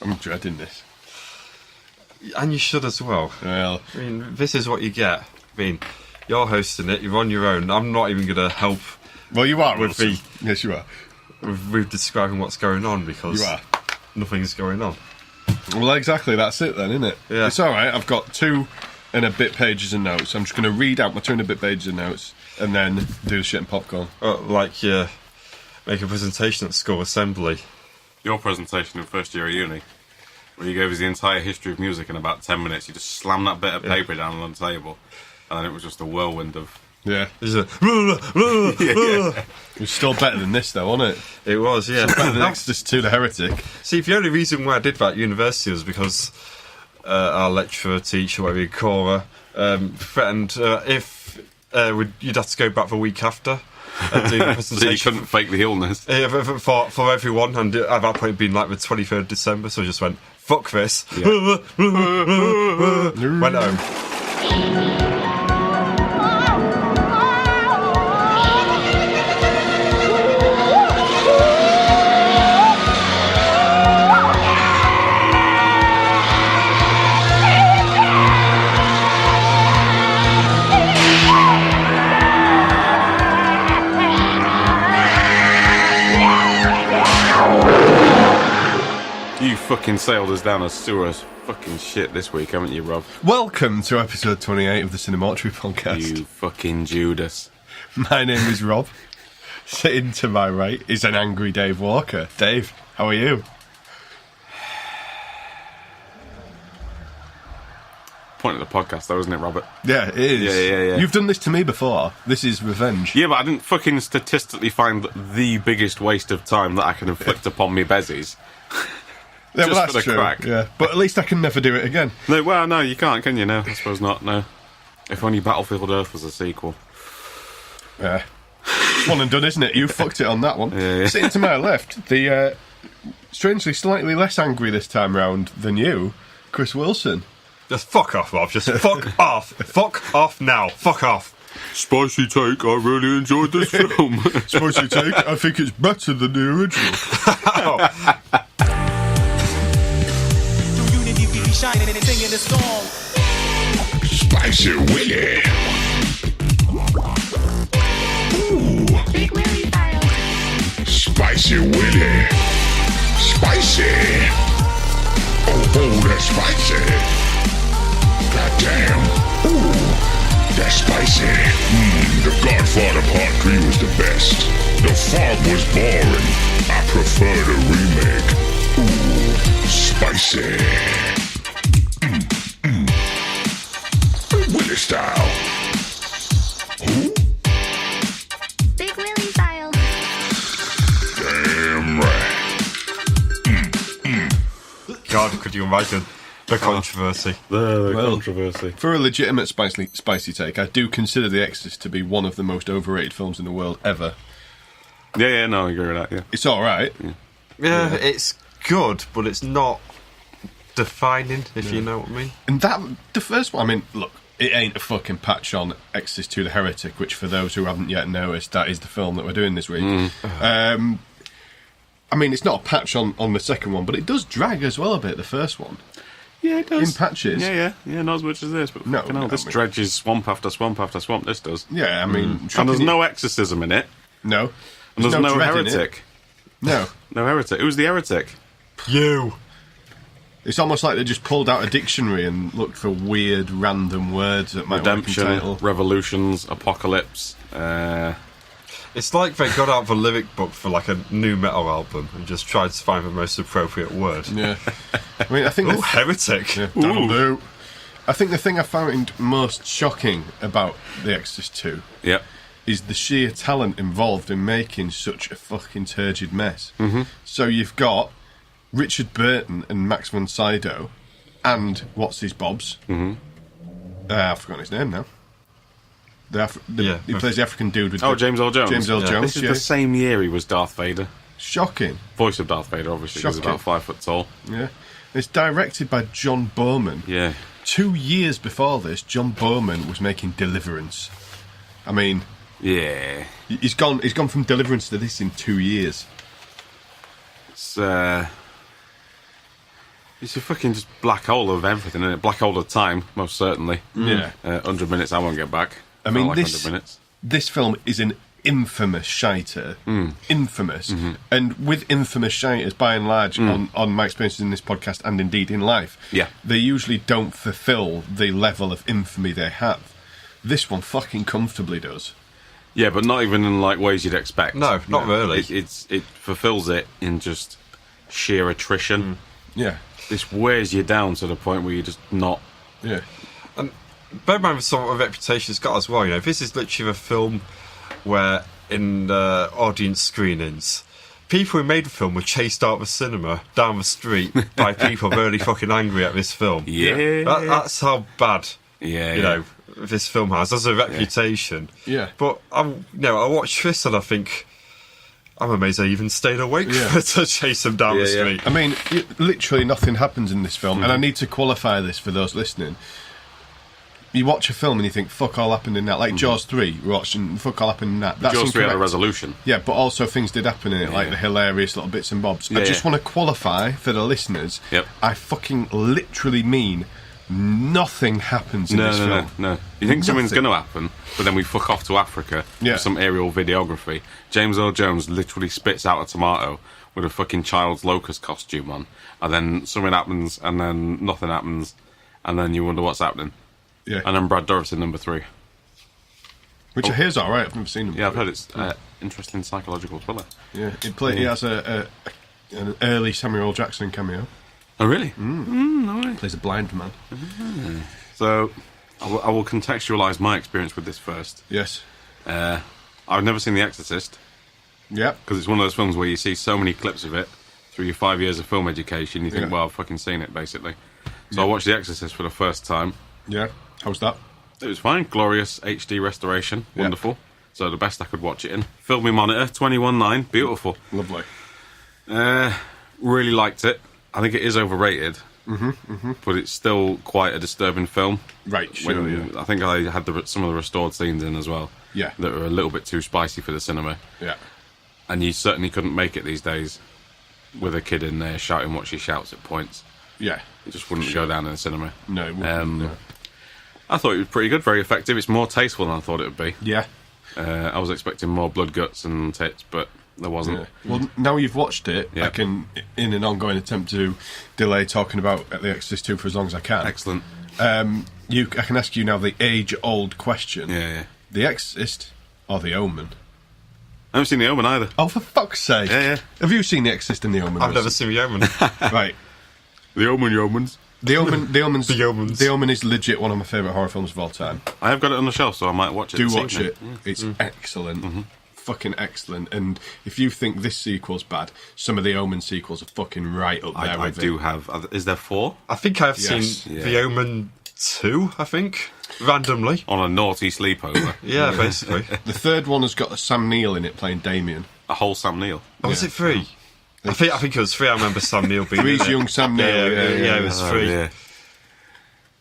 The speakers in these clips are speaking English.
I'm dreading this. And you should as well. Well, I mean, this is what you get. I mean, you're hosting it, you're on your own. I'm not even going to help. well, you are, With Wilson. Yes, you are. with describing what's going on because You are. nothing's going on. Well, exactly, that's it then, isn't it? Yeah. It's alright, I've got 2 and a bit pages of notes. I'm just going to read out my 2 and a bit pages of notes and then do the shit and popcorn. Like you make a presentation at school assembly. Your presentation in first year of uni, where you gave us the entire history of music in about 10 minutes, you just slammed that bit of paper down on the table, and then it was just a whirlwind of... Yeah. There's a It was still better than this, though, wasn't it? It was, yeah. Better than Exorcist 2, the Heretic. See, the only reason why I did that at university was because our lecturer, teacher, whatever you call her, threatened if you'd have to go back the week after and do the presentation. So you couldn't fake the illness. For everyone, and at that point it'd been like the 23rd of December, so I just went, fuck this. Yeah. Went home. You fucking sailed us down a sewer of fucking shit this week, haven't you, Rob? Welcome to episode 28 of the CineMortuary podcast. You fucking Judas. My name is Rob. Sitting to my right is an angry Dave Walker. Dave, how are you? Point of the podcast, though, isn't it, Robert? Yeah, it is. Yeah. You've done this to me before. This is revenge. Yeah, but I didn't fucking statistically find the biggest waste of time that I can inflict upon me bezies. Yeah, Just well, that's for the true. crack. Yeah, but at least I can never do it again. No, well, no, you can't, can you? No, I suppose not, no. If only Battlefield Earth was a sequel. Yeah. It's one and done, isn't it? You fucked it on that one. Yeah. Sitting to my left, the strangely slightly less angry this time round than you, Chris Wilson. Just fuck off, Rob. Just fuck off. Fuck off now. Fuck off. Spicy take, I really enjoyed this film. Spicy take, I think it's better than the original. Shining and singing this song. Spicy Willie. Ooh. Big Willie style. Spicy Willie. Spicy. Oh, that's spicy. Goddamn. Ooh, that's spicy. The Godfather Part 3 was the best. The Fog was boring. I prefer the remake. Ooh, spicy. Willie style. Who? Big Willie style. Damn right. God, could you imagine the controversy? The Well, controversy. For a legitimate spicy take, I do consider The Exorcist to be one of the most overrated films in the world ever. Yeah, no, I agree with that, yeah. It's alright. Yeah, it's good, but it's not defining, if you know what I mean. And that, the first one, I mean, look, it ain't a fucking patch on Exorcist 2 the Heretic, which for those who haven't yet noticed, that is the film that we're doing this week. I mean, it's not a patch on the second one, but it does drag as well a bit, the first one. Yeah, it does. In patches. Yeah, not as much as this, but No, fucking hell, no, this I mean- dredges swamp after swamp after swamp, this does. Yeah, I mean... And there's no exorcism in it, No. and there's no dread in it. heretic. No. No heretic. Who's the heretic? You. It's almost like they just pulled out a dictionary and looked for weird, random words that might Redemption, work in title. revolutions, apocalypse. It's like they got out the lyric book for like a new metal album and just tried to find the most appropriate word. Yeah. I mean, I think... Oh, heretic. Yeah, that'll do. I think the thing I found most shocking about The Exorcist 2 Yep. is the sheer talent involved in making such a fucking turgid mess. Mm-hmm. So you've got Richard Burton and Max von Sydow and what's his bobs? Mm-hmm. I've forgotten his name now. He plays the African dude with... Oh, James Earl Jones. James Earl Jones, This is yeah. the same year he was Darth Vader. Shocking. Voice of Darth Vader, obviously, because he's Shocking. about 5 foot tall. Yeah. It's directed by John Bowman. Yeah. 2 years before this, John Bowman was making Deliverance. I mean... Yeah. He's gone from Deliverance to this in 2 years. It's It's a fucking just black hole of everything, isn't it? Black hole of time, most certainly. Yeah. 100 minutes I won't get back. I mean, Felt like 100 minutes. this film is an infamous shiter. Infamous. And with infamous shiters, by and large, on my experiences in this podcast and indeed in life, they usually don't fulfill the level of infamy they have. This one fucking comfortably does. Yeah, but not even in like ways you'd expect. No, not really. It fulfills it in just sheer attrition. Yeah. This wears you down to the point where you're just not. Yeah. And bear in mind the sort of reputation it's got as well. You know, this is literally a film where in audience screenings, people who made the film were chased out of the cinema down the street by people really fucking angry at this film. Yeah. That's how bad. Yeah. You know, this film has as a reputation. Yeah. But I watch this and I think, I'm amazed I even stayed awake to chase them down the street. I mean, literally nothing happens in this film, and I need to qualify this for those listening. You watch a film and you think, fuck all happened in that. Like Jaws 3, we're watching, fuck all happened in that. That's Jaws 3 had a incorrect. resolution. Yeah, but also things did happen in it, like the hilarious little bits and bobs. I just want to qualify for the listeners. Yep. I fucking literally mean nothing happens in this film. No. You think something's going to happen, but then we fuck off to Africa with some aerial videography. James Earl Jones literally spits out a tomato with a fucking child's locust costume on, and then something happens, and then nothing happens, and then you wonder what's happening. Yeah. And then Brad Dourif in number 3. Which I hear's alright, I've never seen him. Yeah, I've heard it's interesting psychological thriller. Yeah, he has an early Samuel L. Jackson cameo. Oh, really? No way. Plays a blind man. So, I will contextualise my experience with this first. Yes. I've never seen The Exorcist, Yeah. because it's one of those films where you see so many clips of it through your 5 years of film education, you think, well, I've fucking seen it, basically. So I watched The Exorcist for the first time. Yeah. How's that? It was fine. Glorious HD restoration. Wonderful. So the best I could watch it in. Filmy monitor, 21.9. Beautiful. Lovely. Really liked it. I think it is overrated. But it's still quite a disturbing film. Right, sure, I think I had some of the restored scenes in as well. Yeah. That were a little bit too spicy for the cinema. Yeah. And you certainly couldn't make it these days with a kid in there shouting what she shouts at points. Yeah. It just wouldn't go down in the cinema. No, it wouldn't. No. I thought it was pretty good, very effective. It's more tasteful than I thought it would be. Yeah. I was expecting more blood, guts and tits, but there wasn't. Yeah. Well, now you've watched it, I can, in an ongoing attempt to delay talking about The Exorcist 2 for as long as I can. Excellent. I can ask you now the age-old question. Yeah. The Exorcist or The Omen? I haven't seen The Omen either. Oh, for fuck's sake. Yeah. Have you seen The Exorcist and The Omen? I've never seen The Omen. Right. The Omens. The Omen's, The Omens. The Omen is legit one of my favourite horror films of all time. I have got it on the shelf, so I might watch it. Do this watch evening. it. It's excellent. Fucking excellent. And if you think this sequel's bad, some of the Omen sequels are fucking right up there I with do it. have. Is there 4? I think I've Yes. seen Yeah. The Omen 2, I think, randomly. On a naughty sleepover. Yeah, basically. The third one has got Sam Neill in it playing Damien. A whole Sam Neill. Oh, was it 3? I think it was 3. I remember Sam Neill being Three's in it. young Sam Neill. Yeah, it was 3.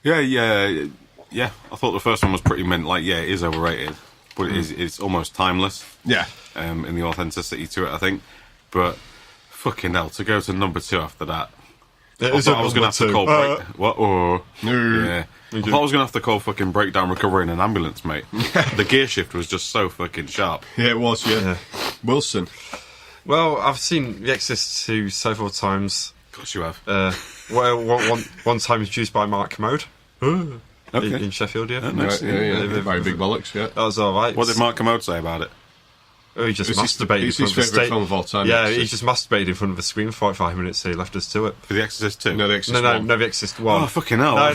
Yeah. I thought the first one was pretty mint. Like, it is overrated, but it's almost timeless. Yeah. In the authenticity to it, I think. But fucking hell, to go to number 2 after that. It I is thought I was going to have to call number 2. Yeah. I thought I was going to have to call fucking breakdown recovery in an ambulance, mate. The gear shift was just so fucking sharp. Yeah, it was, yeah. Wilson. Well, I've seen The Exorcist 2 several times. Of course you have. One time introduced by Mark Commode. In Sheffield, yeah. Nice. Yeah. Very big bollocks, yeah. That was alright. What did Mark Commode say about it? Oh, he just It's masturbated it's in his front of the favourite film of all time. Yeah, Exorcist. he just masturbated in front of the screen for 45 minutes, so he left us to it. For The Exorcist 2? No, The Exorcist one. No, The Exorcist 1. Oh, fucking hell. No,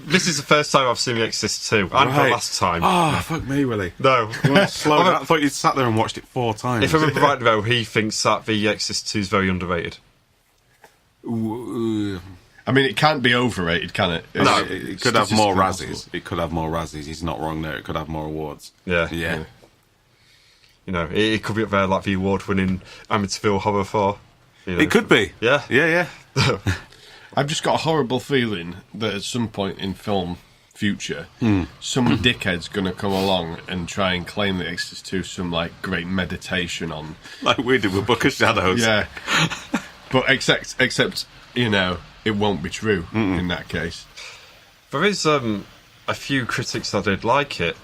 this is the first time I've seen The Exorcist 2, and the Right. last time. Oh, fuck me, Willie. No. Slow down. I thought you'd sat there and watched it 4 times. If I remember right, though, he thinks that The Exorcist 2 is very underrated. I mean, it can't be overrated, can it? No, It's it could have more statistically Razzies. impossible. It could have more Razzies. He's not wrong there. It could have more awards. Yeah. You know, it could be up there like the award-winning Amityville Horror 4. You know. It could be. Yeah. I've just got a horrible feeling that at some point in film future, some dickhead's going to come along and try and claim that Exorcist 2 some, like, great meditation on... Like we did with Book of Shadows. Yeah. But except you know, it won't be true in that case. There is a few critics that did like it.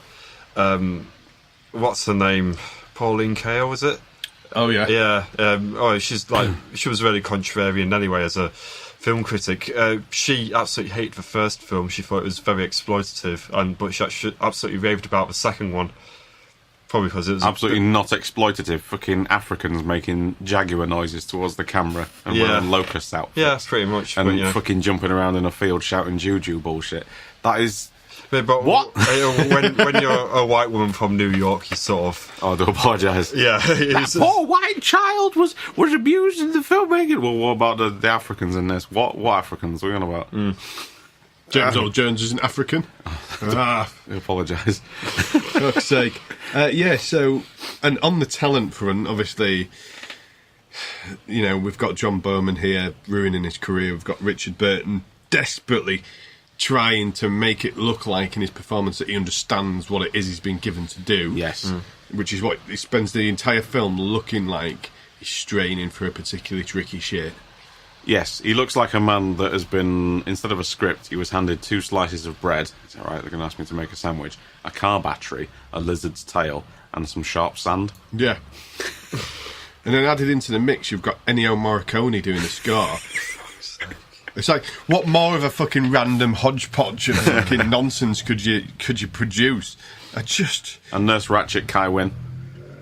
What's her name? Pauline Kael, was it? Oh yeah, yeah. She's like she was really contrarian anyway as a film critic. She absolutely hated the first film. She thought it was very exploitative, but she actually absolutely raved about the second one. Probably because it was absolutely not exploitative. Fucking Africans making jaguar noises towards the camera and wearing locust outfits. Yeah, pretty much. And fucking jumping around in a field shouting juju bullshit. That is... But what? when you're a white woman from New York, you sort of... Oh, I do apologise. Yeah. That poor white child was abused in the filmmaking. Well, what about the Africans in this? What Africans? What are you on about? James Earl Jones isn't African. I apologise. Fuck's sake. So, and on the talent front, obviously, you know, we've got John Bowman here ruining his career. We've got Richard Burton desperately trying to make it look like in his performance that he understands what it is he's been given to do. Yes. Which is what he spends the entire film looking like he's straining for a particularly tricky shit. Yes, he looks like a man that has been, instead of a script, he was handed 2 slices of bread. Is that right? They're going to ask me to make a sandwich. A car battery, a lizard's tail, and some sharp sand. Yeah. And then added into the mix, you've got Ennio Morricone doing the score. It's like, what more of a fucking random hodgepodge of fucking nonsense could you produce? And Nurse Ratched Kai Wynn.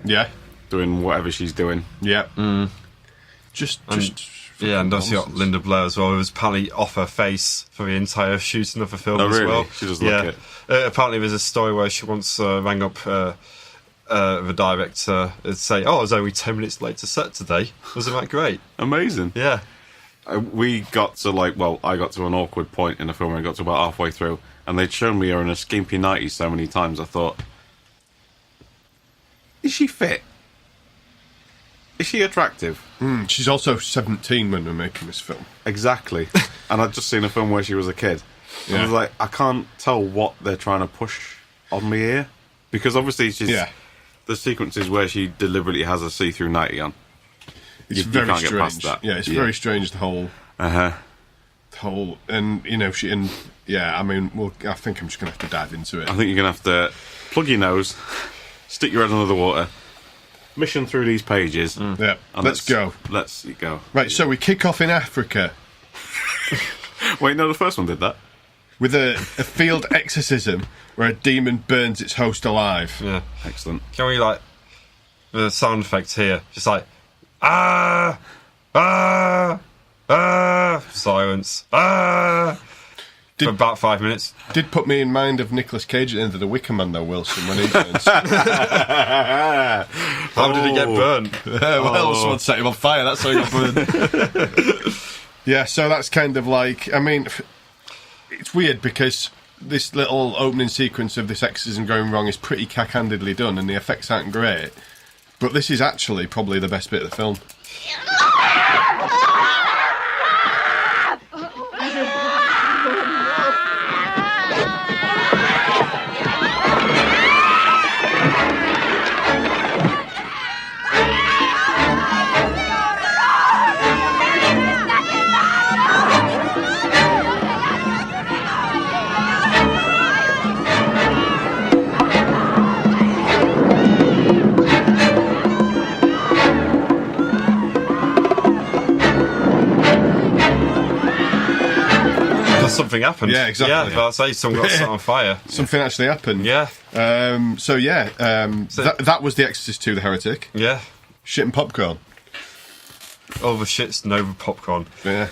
Yeah. Doing whatever she's doing. Yeah. Yeah, and also got Linda Blair as well, who was apparently off her face for the entire shooting of the film as really? well. She does look it. Apparently there's a story where she once rang up the director and say, I was only 10 minutes late to set today. Wasn't that great? Amazing. Yeah. We got to I got to an awkward point in the film where I got to about halfway through, and they'd shown me her in a skimpy nightie so many times, I thought, is she fit? Is she attractive? She's also 17 when we're making this film. Exactly. And I'd just seen a film where she was a kid. Yeah. And I was like, I can't tell what they're trying to push on me here. Because obviously she's... Yeah. The sequences where she deliberately has a see-through nightie on. It's very strange. Get past that. Yeah, it's very strange, the whole... The whole... And, you know, I mean, I think I'm just going to have to dive into it. I think you're going to have to plug your nose, stick your head under the water... Mission through these pages. Yeah, let's go. Let's go. Right, so we kick off in Africa. Wait, no, the first one did that. With a field exorcism where a demon burns its host alive. Yeah. Excellent. Can we, the sound effects here, just silence, for about 5 minutes. Did put me in mind of Nicolas Cage at the end of The Wicker Man, though, Wilson, when he burns. How did he get burned? Someone set him on fire, that's how he got burned. Yeah, so that's kind of like... I mean, it's weird because this little opening sequence of this exorcism going wrong is pretty cack-handedly done, and the effects aren't great. But this is actually probably the best bit of the film. Something happened. Yeah, exactly. Yeah, but I'll say someone got set on fire. Something actually happened. Yeah. That was The Exorcist 2, The Heretic. Yeah. Shit and popcorn. All the shit's Nova popcorn. Yeah.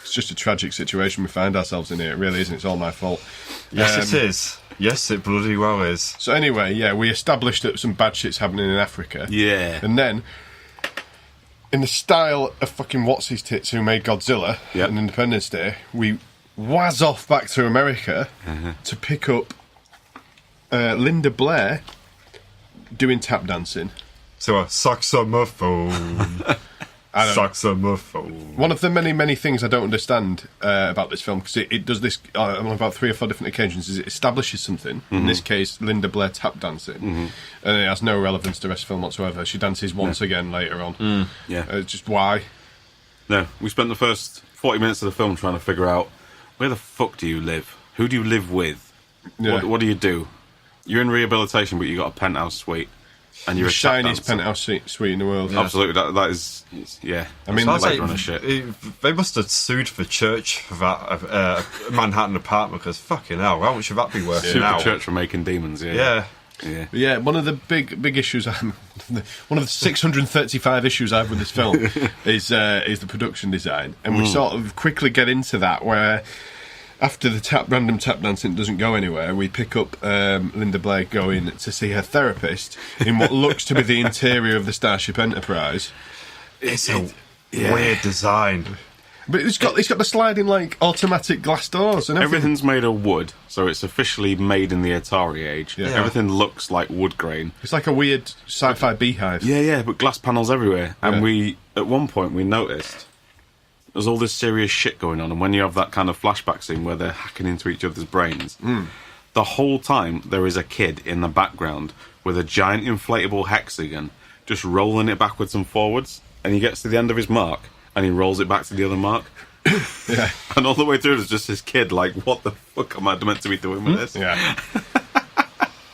It's just a tragic situation we find ourselves in here. It really isn't. It's all my fault. Yes, it is. Yes, it bloody well is. So anyway, yeah, we established that some bad shit's happening in Africa. Yeah. And then, in the style of fucking What's-His-Tits who made Godzilla and Independence Day, we waz off back to America to pick up Linda Blair doing tap dancing. So a saxophone. Saxophone. One of the many, many things I don't understand about this film, because it does this on about 3 or 4 different occasions, is it establishes something, in this case, Linda Blair tap dancing, and it has no relevance to the rest of the film whatsoever. She dances once again later on. Yeah. Just why? No, we spent the first 40 minutes of the film trying to figure out, where the fuck do you live? Who do you live with? Yeah. What do you do? You're in rehabilitation, but you got a penthouse suite. And you're The shiniest penthouse suite in the world. Yeah. Absolutely, that is, yeah. I mean, they must have sued the church for that Manhattan apartment, because fucking hell, how much would that be worth now? The church for making demons, yeah. Yeah, one of the big issues, one of the 635 issues I have with this film is the production design, and we sort of quickly get into that where after the random tap dancing doesn't go anywhere, we pick up Linda Blair going to see her therapist in what looks to be the interior of the Starship Enterprise. It's a weird design. But it's got the sliding like automatic glass doors and everything. Everything's made of wood, so it's officially made in the Atari age. Yeah. Everything looks like wood grain. It's like a weird sci-fi beehive. Yeah, but glass panels everywhere. And we, at one point, we noticed there's all this serious shit going on, and when you have that kind of flashback scene where they're hacking into each other's brains, the whole time there is a kid in the background with a giant inflatable hexagon just rolling it backwards and forwards, and he gets to the end of his mark and he rolls it back to the other mark. Yeah. And all the way through there's just this kid like, what the fuck am I meant to be doing with this? Yeah.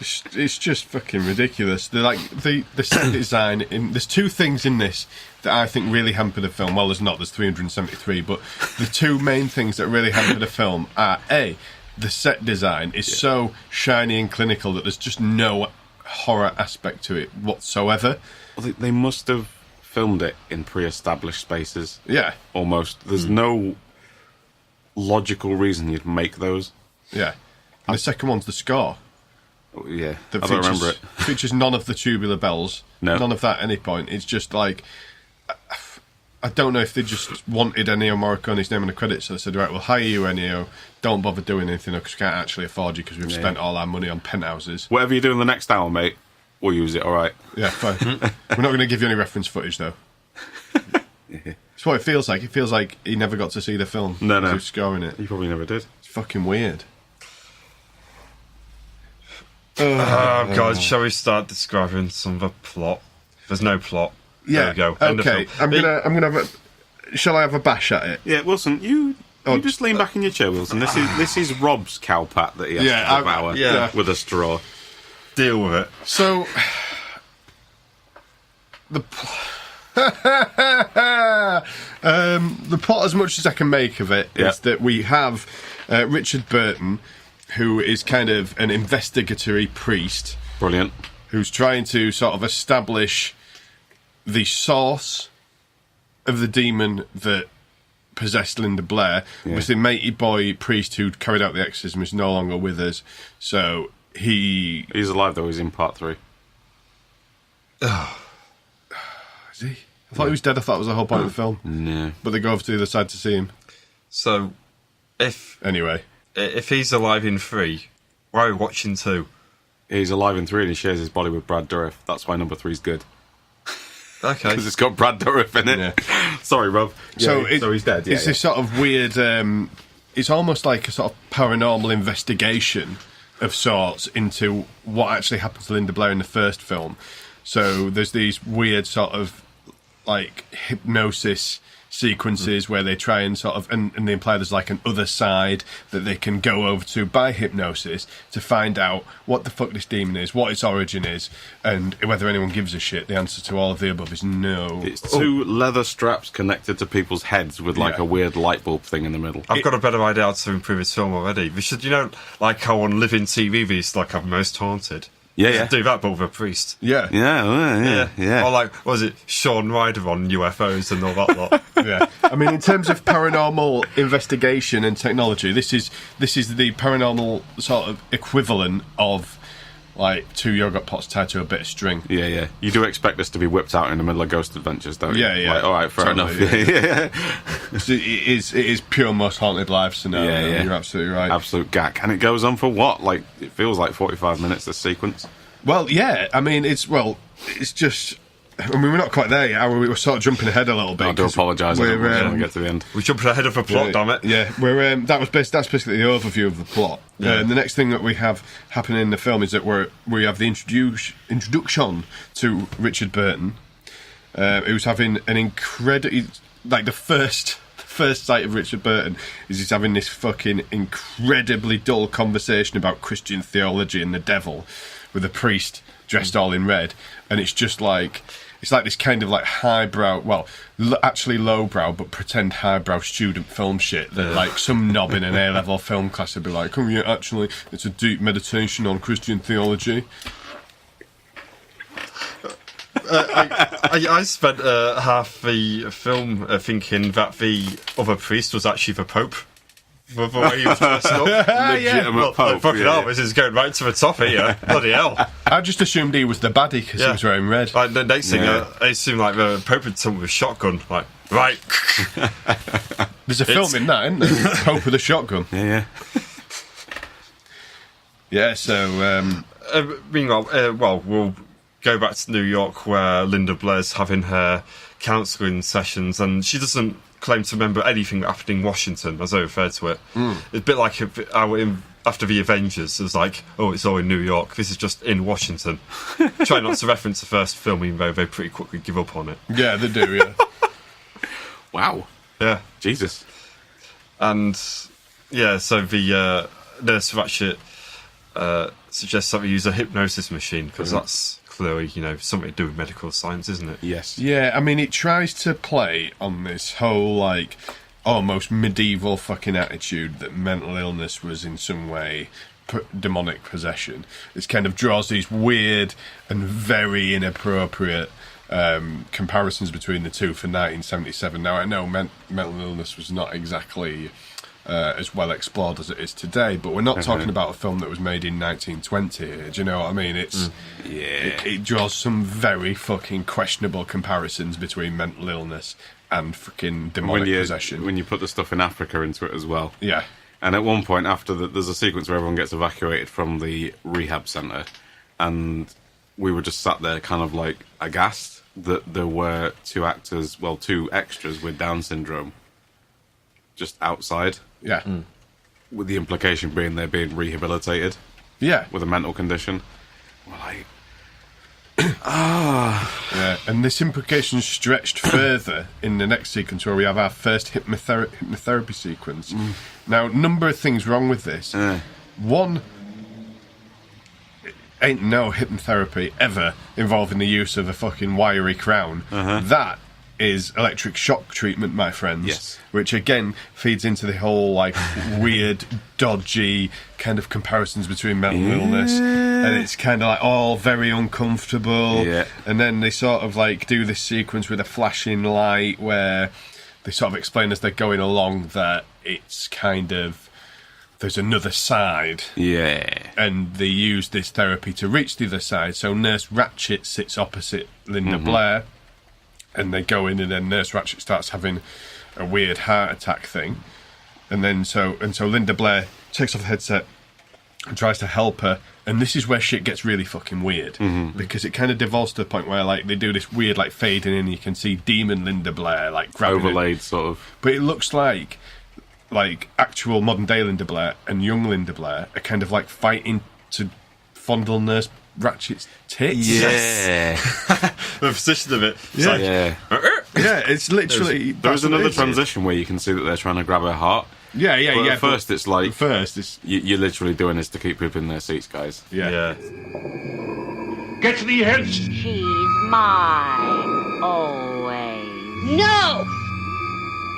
It's just fucking ridiculous. The set design. There's two things in this that I think really hamper the film. Well, there's 373, but the two main things that really hamper the film are A, the set design is so shiny and clinical that there's just no horror aspect to it whatsoever. Well, they must have filmed it in pre-established spaces. Yeah. Almost. There's no logical reason you'd make those. Yeah. And the second one's the score. Yeah, I That don't remember it. Features none of the tubular bells. No. None of that at any point. It's just like, I don't know if they just wanted Ennio Morricone's name in the credits, so they said, right, we'll hire you, Ennio. Don't bother doing anything because we can't actually afford you because we've spent all our money on penthouses. Whatever you do in the next hour, mate, we'll use it, alright? Yeah, fine. We're not going to give you any reference footage, though. It's what it feels like. It feels like he never got to see the film. No. He was scoring it. You probably never did. It's fucking weird. Oh, God, shall we start describing some of the plot? There's no plot. Yeah, there we go. End of okay. film. I'm gonna have a... Shall I have a bash at it? Yeah, Wilson, you just lean back in your chair, Wilson. This is Rob's cowpat that he has to devour with a straw. Deal with it. So... The plot, as much as I can make of it, is that we have Richard Burton, who is kind of an investigatory priest. Brilliant. Who's trying to sort of establish the source of the demon that possessed Linda Blair. Yeah. Obviously, matey boy priest who carried out the exorcism is no longer with us, so he's alive though. He's in part 3. Is he? I thought he was dead. I thought it was the whole point of the film. No, but they go over to the other side to see him. So, if he's alive in 3, why are we watching 2? He's alive in 3 and he shares his body with Brad Dourif. That's why number 3's good. Okay. Because it's got Brad Dourif in it. Yeah. Sorry, Rob. So he's dead. It's this sort of weird... it's almost like a sort of paranormal investigation of sorts into what actually happened to Linda Blair in the first film. So there's these weird sort of like hypnosis sequences where they try and sort of and they imply there's like an other side that they can go over to by hypnosis to find out what the fuck this demon is, what its origin is, and whether anyone gives a shit. The answer to all of the above is no. It's 2 leather straps connected to people's heads with like a weird light bulb thing in the middle. I've got a better idea how to improve this film already. We should, like how on Living TV they used to like have Most Haunted. Yeah. Do that, but with a priest. Yeah. Yeah. Or like, what was it, Shaun Ryder on UFOs and all that lot. Yeah. I mean, in terms of paranormal investigation and technology, this is the paranormal sort of equivalent of like 2 yogurt pots tied to a bit of string. Yeah. You do expect us to be whipped out in the middle of Ghost Adventures, don't you? Yeah. Like, all right, fair enough. Yeah. It is pure Most Haunted Live scenario. Yeah. You're absolutely right. Absolute gack. And it goes on for what? Like, it feels like 45 minutes, this sequence. Well, yeah. I mean, it's just... I mean, we're not quite there yet. We were sort of jumping ahead a little bit. I do apologise when we get to the end. We're jumping ahead of a plot, damn it. Yeah, that's basically the overview of the plot. The next thing that we have happening in the film is that we have the introduction to Richard Burton, who's having an like the first sight of Richard Burton is he's having this fucking incredibly dull conversation about Christian theology and the devil with a priest dressed all in red, and it's just like it's like this kind of like highbrow, well, actually lowbrow, but pretend highbrow student film shit that like some knob in an A-level film class would be like, oh yeah, actually, it's a deep meditation on Christian theology. I spent half the film thinking that the other priest was actually the Pope. The way he was dressed up. Legitimate Pope. Fucking hell, this is going right to the top here. Bloody hell. I just assumed he was the baddie because he was wearing red. Like, the next thing, it seemed like the Pope had someone with a shotgun. Like, right. There's a film in that, isn't there? Pope with a shotgun. Yeah. Yeah, so... Meanwhile, we'll go back to New York where Linda Blair's having her counselling sessions, and she doesn't claim to remember anything that happened in Washington, as I refer to it. It's a bit like after the Avengers, it was like, oh, it's all in New York. This is just in Washington. Try not to reference the first film, even though they pretty quickly give up on it. Yeah, they do, yeah. Wow. Yeah. Jesus. And, yeah, so the nurse Ratchet suggests that we use a hypnosis machine, because that's clearly, something to do with medical science, isn't it? Yes. Yeah, I mean, it tries to play on this whole, like, almost medieval fucking attitude that mental illness was in some way demonic possession. It kind of draws these weird and very inappropriate comparisons between the two for 1977. Now, I know mental illness was not exactly as well explored as it is today, but we're not talking about a film that was made in 1920 here. Do you know what I mean? It's it draws some very fucking questionable comparisons between mental illness and fucking demonic possession. When you put the stuff in Africa into it as well. Yeah. And at one point, there's a sequence where everyone gets evacuated from the rehab centre, and we were just sat there kind of like aghast that there were two extras with Down syndrome just outside. Yeah. With the implication being they're being rehabilitated. Yeah. With a mental condition. Well, like... Yeah, and this implication stretched further in the next sequence where we have our first hypnotherapy sequence. Now, number of things wrong with this. One, ain't no hypnotherapy ever involving the use of a fucking wiry crown. That is electric shock treatment, my friends. Yes. Which again feeds into the whole like weird, dodgy kind of comparisons between mental illness, and it's kind of like all very uncomfortable. Yeah. And then they sort of like do this sequence with a flashing light where they sort of explain as they're going along that it's kind of there's another side. Yeah. And they use this therapy to reach the other side. So Nurse Ratchet sits opposite Linda Blair. And they go in, and then Nurse Ratchet starts having a weird heart attack thing, and then so Linda Blair takes off the headset and tries to help her, and this is where shit gets really fucking weird because it kind of devolves to the point where like they do this weird like fading in, and you can see demon Linda Blair like grabbing overlaid sort of, but it looks like actual modern day Linda Blair and young Linda Blair are kind of like fighting to fondle Nurse Ratchet's tits. Yeah. The position of it. Yeah. It's literally. There's another transition where you can see that they're trying to grab her heart. Yeah. At first, it's like. At first, it's. You're literally doing this to keep people in their seats, guys. Yeah. Get to the heads. She's mine. Always. No!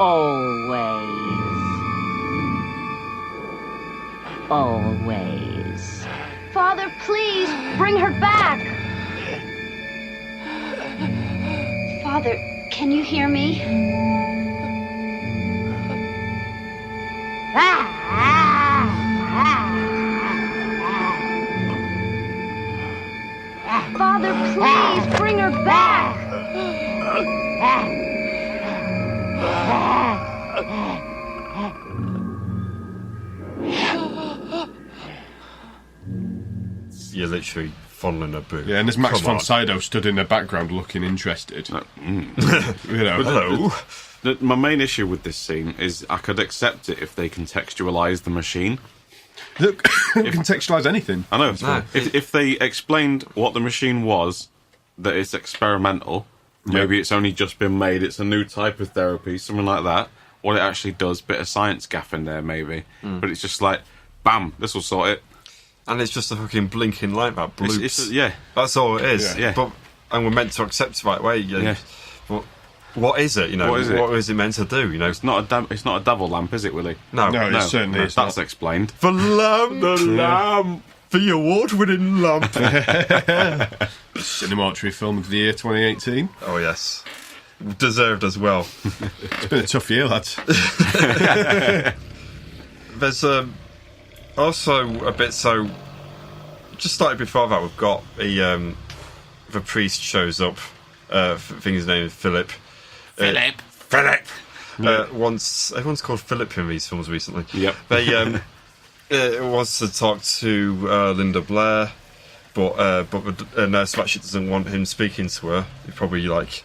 Always. Father, please, bring her back. Father, can you hear me? Father, please, bring her back. You're literally fondling a boo. Yeah, and there's Max von Sydow stood in the background looking interested. Hello. My main issue with this scene is I could accept it if they contextualise the machine. Look, contextualise anything. I know. If they explained what the machine was, that it's experimental, Maybe it's only just been made. It's a new type of therapy, something like that. What it actually does, bit of science gaff in there, maybe. But it's just like, bam, this will sort it. And it's just a fucking blinking light that bloops. Yeah. That's all it is. Yeah. And we're meant to accept it right away. Yeah. But what is it? What is it? What is it meant to do? It's not a devil lamp, is it, Willie? No, it certainly is That's not. explained. The lamp, the award-winning lamp. CineMortuary film of the year 2018. Oh yes, deserved as well. It's been a tough year, lads. There's also a bit. So just slightly before that, we've got the priest shows up. I think his name is Philip. Philip. Everyone's called Philip in these films recently. Yep. They wants to talk to Linda Blair, but the nurse actually doesn't want him speaking to her. He's probably like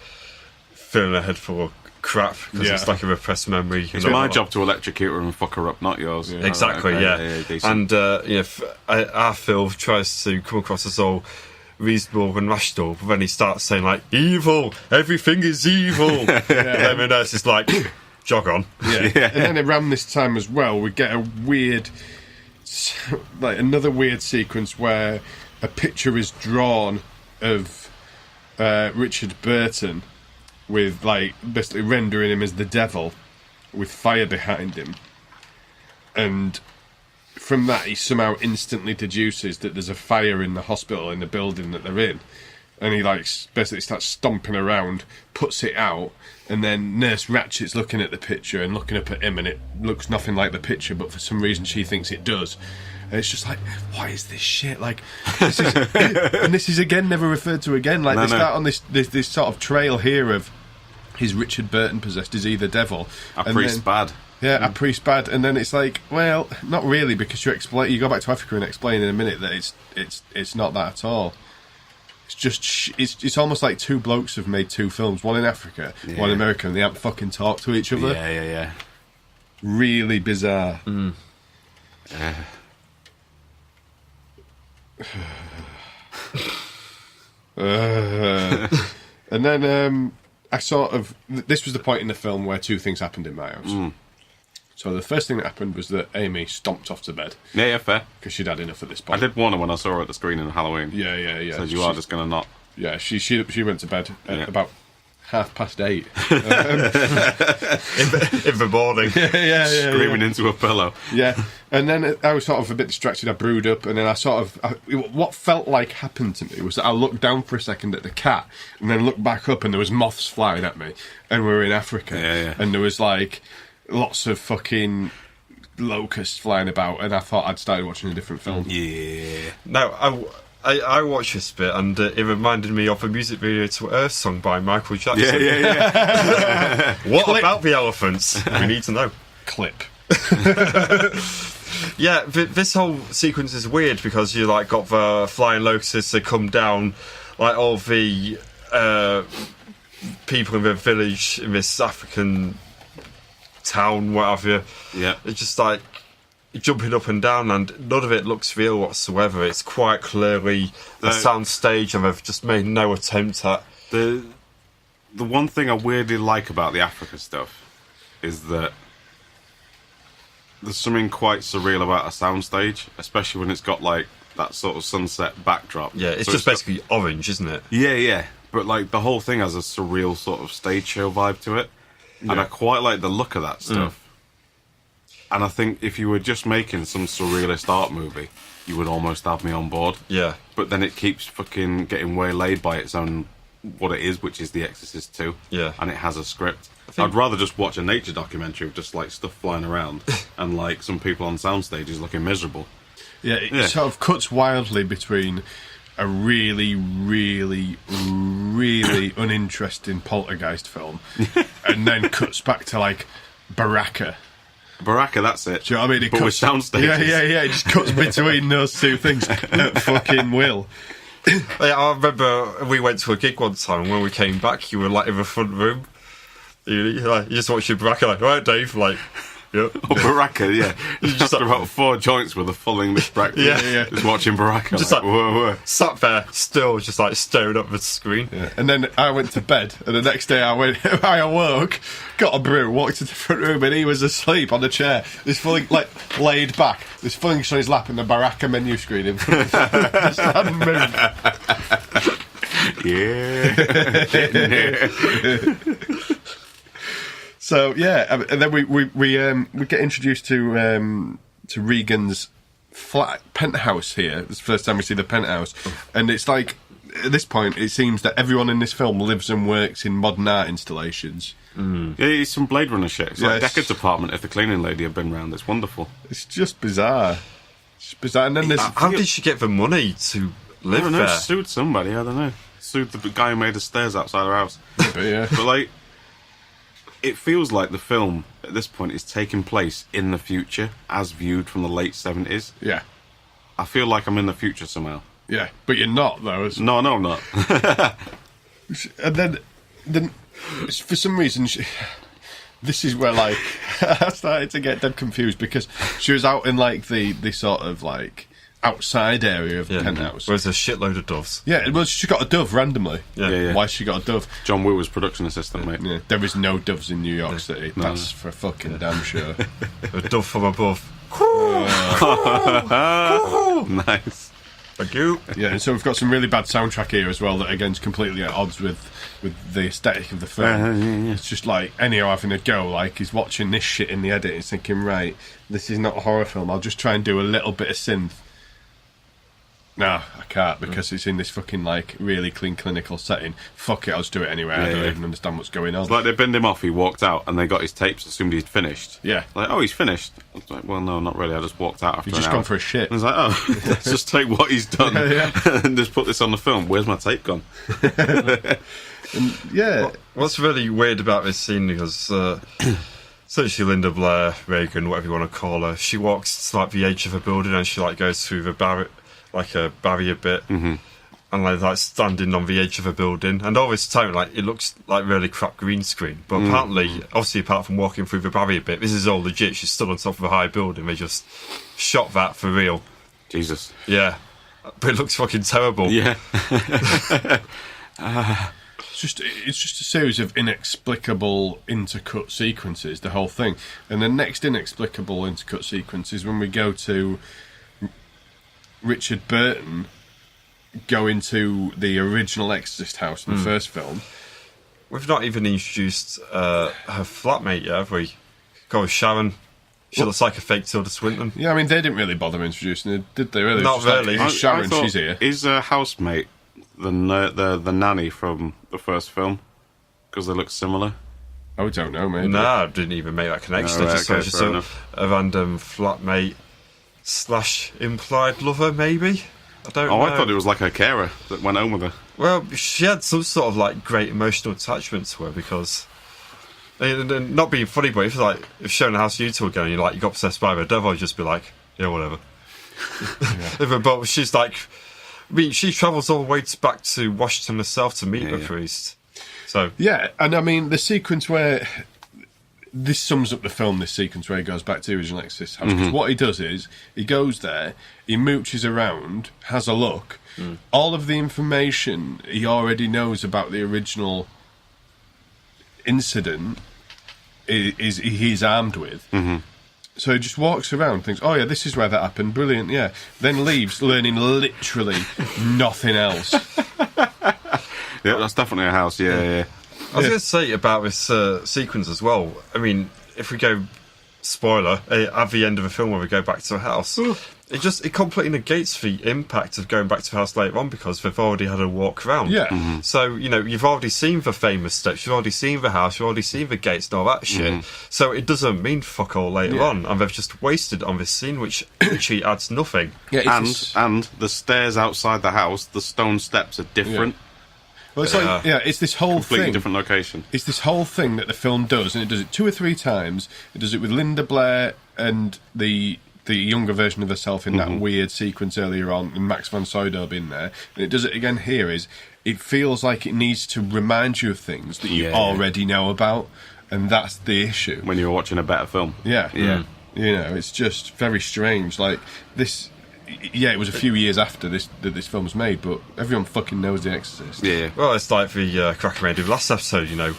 filling her head full of crap because it's like a repressed memory. It's my job to electrocute her and fuck her up, not yours. Yeah. Exactly, Okay, and our Phil tries to come across as all reasonable and rational, but then he starts saying like, evil, everything is evil. And then the nurse is like, jog on. And then around this time as well, we get a weird, like another weird sequence where a picture is drawn of Richard Burton with like basically rendering him as the devil with fire behind him, and from that he somehow instantly deduces that there's a fire in the hospital in the building that they're in, and he like basically starts stomping around, puts it out, and then Nurse Ratchet's looking at the picture and looking up at him, and it looks nothing like the picture, but for some reason she thinks it does. And it's just like, what is this shit? Like, this is, and this is again never referred to again. Like, start on this sort of trail here of is Richard Burton possessed? Is he the devil? A priest bad. Yeah, a priest bad, and then it's like, well, not really, because you go back to Africa and explain in a minute that it's not that at all. It's just it's almost like two blokes have made two films, one in Africa, one in America, and they haven't fucking talked to each other. Yeah. Really bizarre. And then I sort of... This was the point in the film where two things happened in my house. So the first thing that happened was that Amy stomped off to bed. Yeah, fair. Because she'd had enough at this point. I did warn her when I saw her at the screening of Halloween. Yeah. Said you are just going to not... Yeah, she went to bed at about 8:30. in the morning. Yeah. Screaming into a pillow. Yeah, and then I was sort of a bit distracted. I brewed up, and then what felt like happened to me was that I looked down for a second at the cat, and then looked back up, and there was moths flying at me, and we were in Africa, and there was like lots of fucking locusts flying about, and I thought I'd started watching a different film. Yeah. Now, I watched this bit, and it reminded me of a music video to Earth Song by Michael Jackson. Yeah. What about the elephants? We need to know. Clip. Yeah, this whole sequence is weird because you like got the flying locusts that come down, like all the people in the village in this African town, whatever. Yeah. It's just like jumping up and down, and none of it looks real whatsoever. It's quite clearly a sound stage, and they've just made no attempt at... The one thing I weirdly like about the Africa stuff is that there's something quite surreal about a soundstage, especially when it's got like that sort of sunset backdrop. Yeah, it's just basically orange, isn't it? Yeah. But like the whole thing has a surreal sort of stage show vibe to it, and I quite like the look of that stuff. And I think if you were just making some surrealist art movie, you would almost have me on board. Yeah. But then it keeps fucking getting waylaid by its own, what it is, which is The Exorcist 2. Yeah. And it has a script. I'd rather just watch a nature documentary of just like stuff flying around and like some people on sound stages looking miserable. Yeah, it sort of cuts wildly between a really, really, really uninteresting poltergeist film and then cuts back to like Baraka. Baraka, that's it. Do you know what I mean? But with sound stages. Yeah. It just cuts between those two things at fucking will. Yeah, I remember we went to a gig one time, and when we came back, you were like in the front room. You just watched your Baraka, like, all right, Dave, like, Yep. Oh, Baraka, yeah. Just about 4 joints with a full English breakfast. Yeah. Just watching Baraka. Just like, like, whoa. sat there, still just like staring up at the screen. Yeah. And then I went to bed, and the next day I awoke, got a brew, walked to the front room, and he was asleep on the chair. This fully like laid back. This fully on his lap, and the Baraka menu screen in front of him. Just hadn't moved. Yeah. So yeah, and then we get introduced to Regan's flat penthouse here. It's the first time we see the penthouse, and it's like at this point it seems that everyone in this film lives and works in modern art installations. Yeah, it's some Blade Runner shit. It's like Deckard's apartment. If the cleaning lady had been round, it's wonderful. It's just bizarre. It's bizarre. And then there's How did she get the money to live I don't know. there? Sued somebody. I don't know. Sued the guy who made the stairs outside her house. But like, it feels like the film at this point is taking place in the future, as viewed from the late 70s. Yeah. I feel like I'm in the future somehow. Yeah, but you're not though. No, I'm not. And then for some reason, this is where like I started to get dead confused because she was out in like the sort of like outside area of the penthouse. Where's a shitload of doves? Yeah, well, she got a dove randomly. Yeah. Why she got a dove? John Woo was production assistant, mate. Yeah. There is no doves in New York City. That's for fucking damn sure. A dove from above. Nice. Thank you. Yeah, and so we've got some really bad soundtrack here as well that again is completely at odds with the aesthetic of the film. Yeah. It's just like Ennio having a go, like he's watching this shit in the edit, he's thinking, right, this is not a horror film, I'll just try and do a little bit of synth. No, I can't because it's in this fucking like really clean clinical setting. Fuck it, I'll just do it anyway. I don't even understand what's going on. It's like they binned him off, he walked out, and they got his tapes, assumed he'd finished. Yeah. Like, oh, he's finished. I was like, well, no, not really, I just walked out after He's just an hour. gone for a shit. And I was like, oh, let's just take what he's done and just put this on the film. Where's my tape gone? Yeah. What's really weird about this scene because essentially Linda Blair, Reagan, whatever you want to call her, she walks to like the edge of a building and she like goes through the barrier bit, and like standing on the edge of a building, and all this time like it looks like really crap green screen, but apparently, obviously apart from walking through the barrier bit, this is all legit. She's stood on top of a high building. They just shot that for real. Jesus. Yeah, but it looks fucking terrible. Yeah. It's just a series of inexplicable intercut sequences, the whole thing. And the next inexplicable intercut sequence is when we go to Richard Burton going to the original Exorcist house in the first film. We've not even introduced her flatmate yet, have we? God, Sharon. She looks like a fake Tilda Swinton. Yeah, I mean, they didn't really bother introducing her, did they? Really? Not It's just really. Like, here's Sharon, I thought, she's here. Is her housemate the nanny from the first film? Because they look similar. Oh, I don't know, maybe. Nah, I didn't even make that connection. Oh, I right, just thought okay, it was fair just a random flatmate / implied lover, maybe? I don't know. I thought it was like her carer that went home with her. Well, she had some sort of like great emotional attachment to her because, and not being funny, but if showing the house you two again, you got possessed by the devil, I'd just be like, yeah, whatever. But she's like, I mean, she travels all the way back to Washington herself to meet the priest. So Yeah, and I mean, the sequence where... This sums up the film, this sequence where he goes back to the original Exorcist house. Because what he does is, he goes there, he mooches around, has a look. All of the information he already knows about the original incident he's armed with. So he just walks around, thinks, oh yeah, this is where that happened, brilliant, yeah. Then leaves, learning literally nothing else. Yeah, that's definitely a house, yeah. I was going to say about this sequence as well. I mean, if we go spoiler at the end of the film where we go back to the house, it completely negates the impact of going back to the house later on because they've already had a walk around. Yeah. So you've already seen the famous steps, you've already seen the house, you've already seen the gates and all that shit. So it doesn't mean fuck all later on, and they've just wasted on this scene, which actually adds nothing. Yeah, And the stairs outside the house, the stone steps are different. Well, it's like, it's this whole Completely thing. different location. It's this whole thing that the film does, and it does it 2 or 3 times. It does it with Linda Blair and the younger version of herself in that weird sequence earlier on, and Max von Sydow being there. And it does it again here. It feels like it needs to remind you of things that you already know about. and that's the issue. When you're watching a better film. Yeah. Yeah. You know, it's just very strange. Like, this... Yeah, it was a few years after this film was made, but everyone fucking knows The Exorcist. Yeah. Well, it's like the crack around of last episode, you know,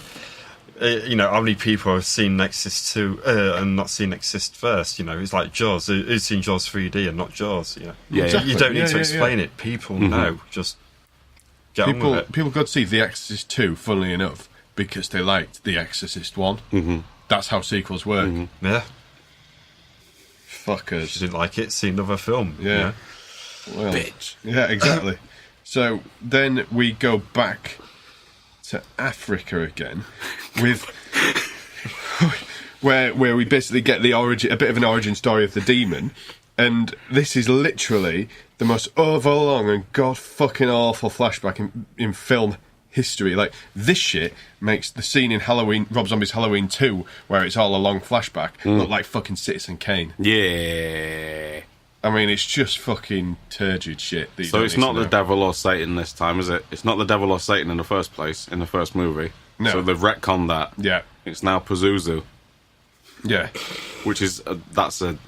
how many people have seen Exorcist 2 and not seen Exorcist first, you know, it's like Jaws, who's seen Jaws 3D and not Jaws, you know. Yeah, Exactly. You don't need to Yeah, explain yeah. it, people know, just get on with it. People got to see The Exorcist 2, funnily enough, because they liked The Exorcist 1. Mm-hmm. That's how sequels work. Mm-hmm. Yeah, Fuckers. if you didn't like it, see another film. Yeah. You know? Well, Bitch. Yeah, exactly. So then we go back to Africa again with where we basically get a bit of an origin story of the demon, and this is literally the most overlong and god fucking awful flashback in film history. Like, this shit makes the scene in Rob Zombie's Halloween 2, where it's all a long flashback, look like fucking Citizen Kane. Yeah. I mean, it's just fucking turgid shit. That you So don't it's need not to the know. devil or Satan this time, is it? It's not the devil or Satan in the first place, in the first movie. No. So they've retconned that. Yeah, It's now Pazuzu, yeah. which is that's a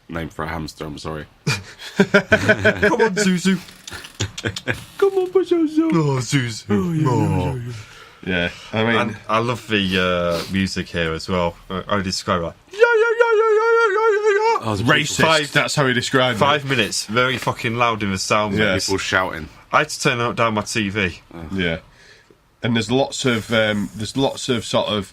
name for a hamster. I'm sorry. Come on, Zuzu. Come on, Pazuzu. Oh, Zuzu. Yeah, I mean, And I love the music here as well. I describe it. Oh, racist. That's how he described 5 minutes, very fucking loud in the sound. Yeah. mix. people shouting. I had to turn down my TV. it. Yeah, and there's lots of sort of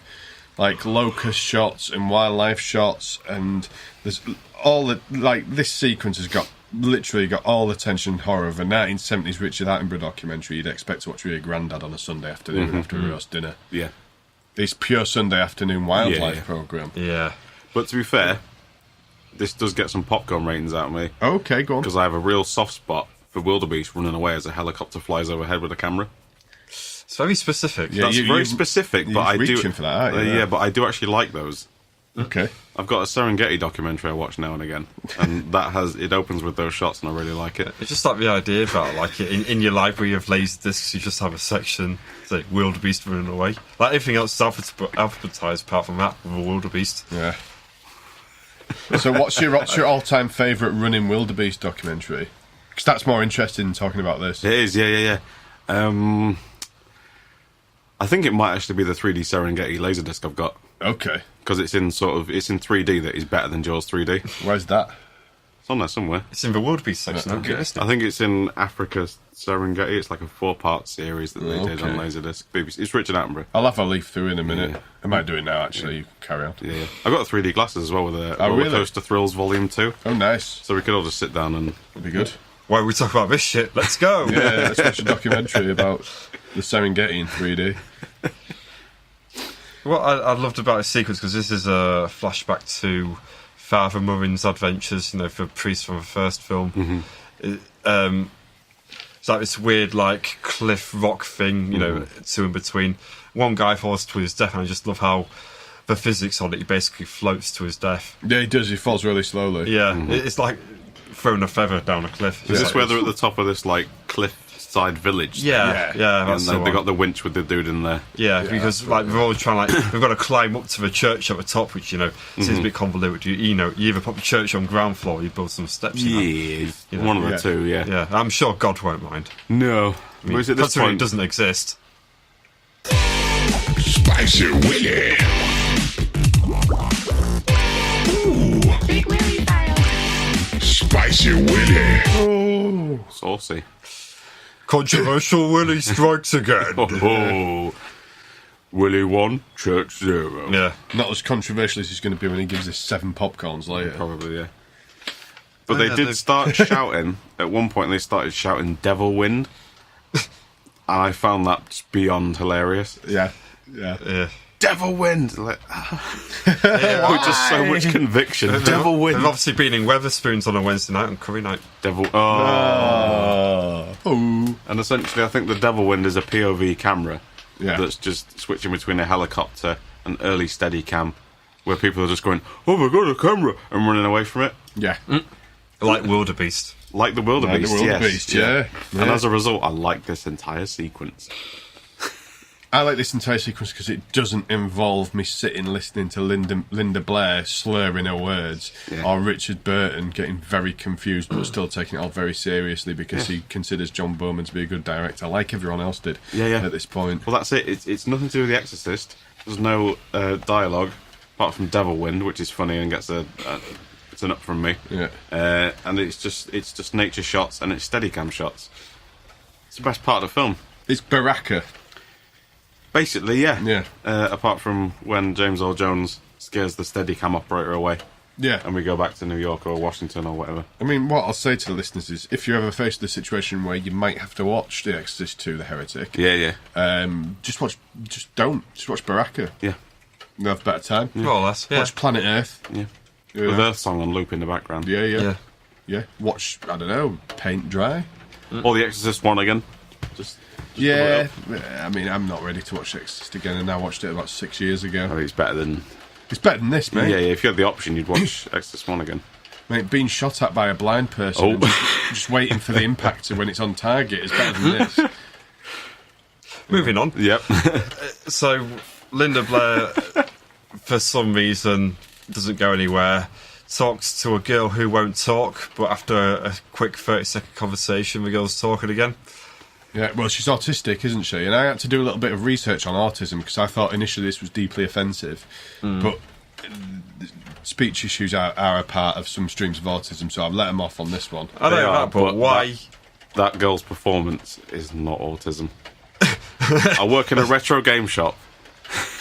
like locust shots and wildlife shots, and there's all the this sequence has literally got all the tension and horror of a 1970s Richard Attenborough documentary you'd expect to watch with your granddad on a Sunday afternoon after a roast dinner. Yeah. It's pure Sunday afternoon wildlife Yeah. program. Yeah. But to be fair, this does get some popcorn ratings out of me, Okay, go on. because I have a real soft spot for wildebeest running away as a helicopter flies overhead with a camera. It's very specific. Yeah, That's very specific, but I do. reaching for that, aren't you? Yeah, but I do actually like those. Okay. I've got a Serengeti documentary I watch now and again, and it opens with those shots, and I really like it. It's just like the idea about like in your library of Laserdiscs, you just have a section like wildebeest running away. Like everything else is alphabetized apart from that with a wildebeest. Yeah. So what's your all-time favourite running wildebeest documentary? Because that's more interesting than talking about this. It is, yeah. I think it might actually be the 3D Serengeti Laserdisc I've got, Okay. because it's in 3D that is better than Jaws 3D. Where's that? It's on there somewhere. It's in the wildebeest section. Okay. Okay. I think it's in Africa Serengeti. It's like a 4-part series that they did on Okay. Laserdisc. BBC. It's Richard Attenborough. I'll have a leaf through in a minute. Yeah. I might do it now, actually. You carry on. Yeah. I got 3D glasses as well with a Oh, Roller really? Coaster Thrills Volume 2. Oh, nice. So we could all just sit down and... That'd be good. Why are we talking about this shit? Let's go. Yeah, let's watch a documentary about the Serengeti in 3D. What I loved about this sequence, because this is a flashback to Father Murrin's adventures, you know, for Priest from the first film. It's like this weird, like, cliff rock thing, you know, two in between. One guy falls to his death, and I just love how the physics on it, he basically floats to his death. Yeah, he does. He falls really slowly. Yeah, it's like throwing a feather down a cliff. Is this Like- where they're at the top of this, like, cliff-side village? Yeah, Yeah. that's the And they one. got the winch with the dude in there. Yeah, because like we're all trying, like we've got to climb up to the church at the top, which seems a bit convoluted. You either put the church on ground floor, or you build some steps. Yeah. You know, One of the yeah. two, yeah. Yeah, I'm sure God won't mind. No. I mean, Whereas at this considering point... it doesn't exist. Spicy Willy. Big Willie style. Spicy Willy. Saucy. Controversial Willie strikes again. Oh. Willie 1, Church 0. Yeah, Not as controversial as he's going to be when he gives us 7 popcorns later. Probably, yeah. But Oh, they yeah, did they've- start shouting. At one point, they started shouting Devil Wind. And I found that just beyond hilarious. Yeah. yeah. Devil Wind! Like, with just so much conviction. Devil They've Wind! obviously been in Weatherspoons on a Wednesday night and curry night. Devil... Oh. Oh. And essentially, I think the Devil Wind is a POV camera Yeah. that's just switching between a helicopter and early steady cam, where people are just going, "Oh my god, a camera!" and running away from it. Yeah. Like wildebeest. Like the wildebeest, Like the wildebeest, yes. yeah. And as a result, I like this entire sequence. I like this entire sequence because it doesn't involve me sitting listening to Linda Blair slurring her words, or Richard Burton getting very confused but still taking it all very seriously because he considers John Bowman to be a good director, like everyone else did at this point. Well, that's it. It's nothing to do with The Exorcist. There's no dialogue apart from Devil Wind, which is funny and gets it's an up from me. Yeah. And it's just nature shots and it's Steadicam shots. It's the best part of the film. It's Baraka. Basically, yeah. Yeah. Apart from when James Earl Jones scares the Steadicam operator away. Yeah. And we go back to New York or Washington or whatever. I mean, what I'll say to the listeners is, if you're ever faced with a situation where you might have to watch The Exorcist 2, The Heretic, just watch Baraka. Yeah. You'll have a better time. More or less. Yeah. Watch Planet Earth. Yeah. With Earth Song on loop in the background. Yeah. Watch, I don't know, Paint Dry. Or The Exorcist 1 again. Just yeah. I mean, I'm not ready to watch Exorcist again, and I watched it about 6 years ago. I think it's better than... It's better than this, mate. Yeah, if you had the option, you'd watch Exorcist 1 again. Mate, being shot at by a blind person and just waiting for the impact when it's on target is better than this. Moving on. Yep. So, Linda Blair, for some reason, doesn't go anywhere. Talks to a girl who won't talk, but after a quick 30-second conversation, the girl's talking again. Yeah, well, she's autistic, isn't she? And I had to do a little bit of research on autism because I thought initially this was deeply offensive. But speech issues are a part of some streams of autism, so I've let them off on this one. I know that, but why? That girl's performance is not autism. I work in a retro game shop.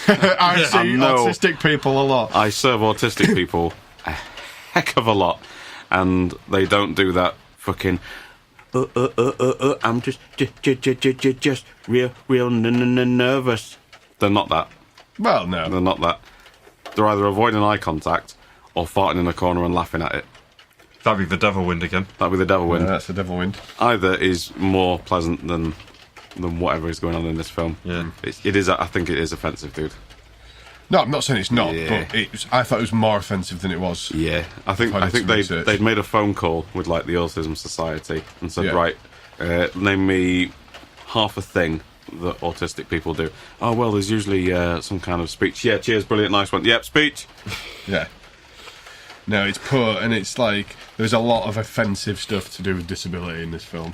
I see autistic people a lot. I serve autistic people a heck of a lot, and they don't do that fucking... I'm just real nervous. They're not that. Well, no. They're not that. They're either avoiding eye contact or farting in a corner and laughing at it. That'd be the devil wind again. That'd be the devil wind. Yeah, that's the devil wind. Either is more pleasant than whatever is going on in this film. Yeah. It is. I think it is offensive, dude. No, I'm not saying it's not, but I thought it was more offensive than it was. Yeah, I think they'd made a phone call with like the Autism Society and said, right, name me half a thing that autistic people do. Oh well, there's usually some kind of speech. Yeah, cheers, brilliant, nice one. Yep, speech. Yeah. No, it's poor, and it's like there's a lot of offensive stuff to do with disability in this film.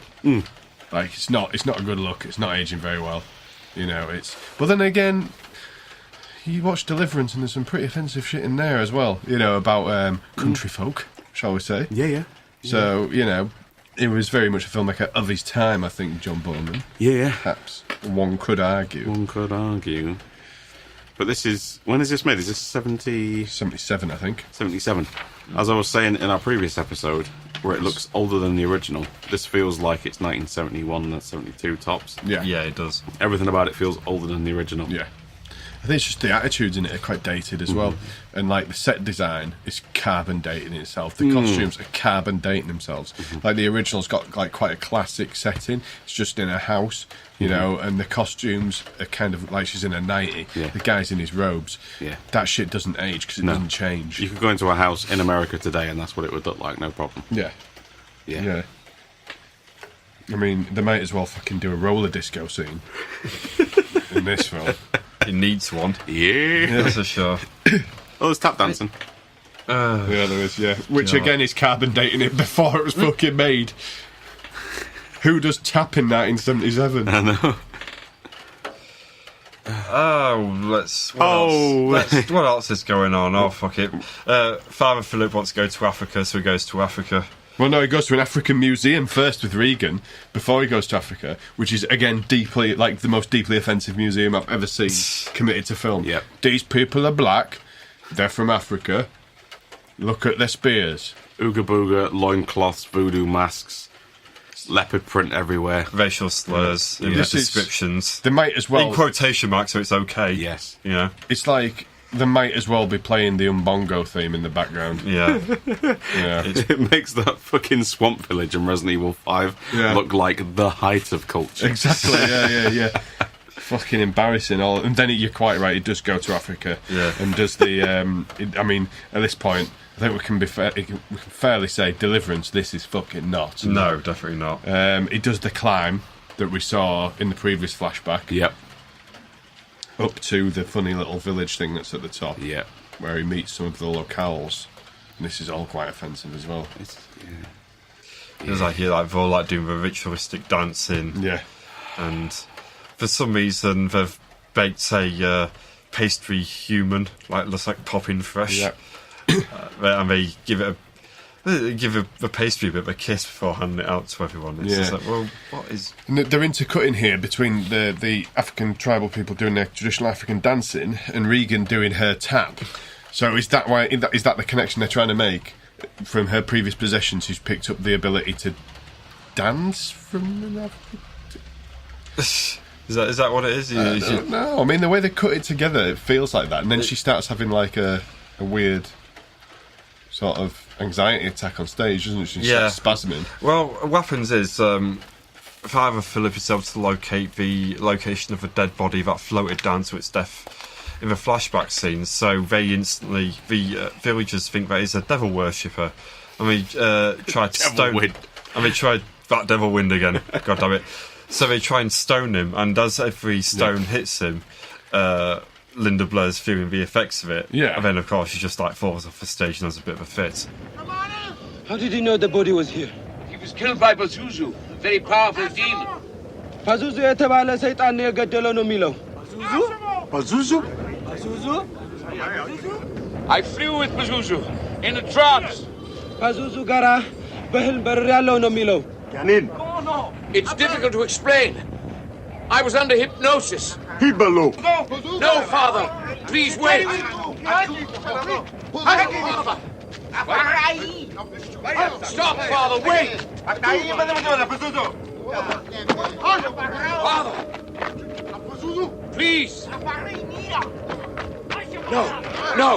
Like it's not a good look. It's not aging very well. You know, it's. But then again, you watch Deliverance, and there's some pretty offensive shit in there as well. You know, about country folk, shall we say? Yeah. So you know, it was very much a filmmaker of his time. I think John Bowman. Yeah. Perhaps one could argue. But this is... When is this made? Is this 77, I think. 77. As I was saying in our previous episode, where it looks older than the original, this feels like it's 1971 and 72 tops. Yeah, it does. Everything about it feels older than the original. Yeah. I think it's just the attitudes in it are quite dated as well. And like the set design is carbon dating itself. The costumes are carbon dating themselves. Like the original's got like quite a classic setting. It's just in a house, you know, and the costumes are kind of like she's in a nightie. Yeah. The guy's in his robes. Yeah. That shit doesn't age because it doesn't change. You could go into a house in America today and that's what it would look like, no problem. Yeah. I mean, they might as well fucking do a roller disco scene in this film. It needs one. Yeah. That's for sure. Oh, there's tap dancing. Yeah, there is, which again is carbon dating it before it was fucking made. Who does tap in 1977? I know. What else is going on? Oh, fuck it. Father Philip wants to go to Africa, so he goes to Africa. Well, no, he goes to an African museum first with Regan before he goes to Africa, which is, again, deeply, like, the most deeply offensive museum I've ever seen committed to film. Yep. These people are black, they're from Africa, look at their spears. Ooga booga, loincloths, voodoo masks, leopard print everywhere. Racial slurs in the descriptions. They might as well... In quotation marks, so it's okay. Yes. You know? It's like... They might as well be playing the Umbongo theme in the background. Yeah. It makes that fucking swamp village in Resident Evil 5 look like the height of culture. Exactly, yeah. Fucking embarrassing. And then you're quite right, it does go to Africa. Yeah. And does the... I mean, at this point, I think we can fairly say Deliverance, this is fucking not. No, definitely not. It does the climb that we saw in the previous flashback. Yep. up to the funny little village thing that's at the top. Yeah. Where he meets some of the locals. And this is all quite offensive as well. It's like they're all doing the ritualistic dancing. Yeah. And for some reason they've baked a pastry human, looks like popping fresh. Yeah. And they give the pastry a bit of a kiss before handing it out to everyone. It's just like, well, what is... And they're intercutting here between the African tribal people doing their traditional African dancing and Regan doing her tap. So is that the connection they're trying to make from her previous possessions, who's picked up the ability to dance from an African... Is that what it is? I don't know. I mean, the way they cut it together, it feels like that. And then she starts having like a weird sort of anxiety attack on stage, doesn't she? She's spasming. Well, what happens is, if either Philip is able to locate the location of a dead body that floated down to its death in the flashback scenes, so they instantly, the villagers think that he's a devil worshipper, and they try to stone him. And they tried that devil wind again. God damn it. So they try and stone him, and as every stone hits him, Linda Blair's feeling the effects of it. Yeah. And then, of course, she just falls off the stage and has a bit of a fit. How did he know the body was here? He was killed by Pazuzu, a very powerful demon. Pazuzu የተባለ ሰይጣን ነው የገደለው ነው የሚለው። Pazuzu? I flew with Pazuzu in a trance. ፓዙዙ ጋራ በህልም በርር ያለው ነው የሚለው። It's difficult to explain. I was under hypnosis. Hibalo. No, Father. Please wait. Stop, Father. Wait. Father. Please. No.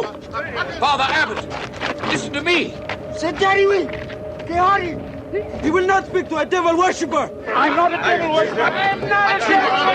Father Abbott, listen to me. He will not speak to a devil worshipper. I'm not a devil worshipper. I'm not a devil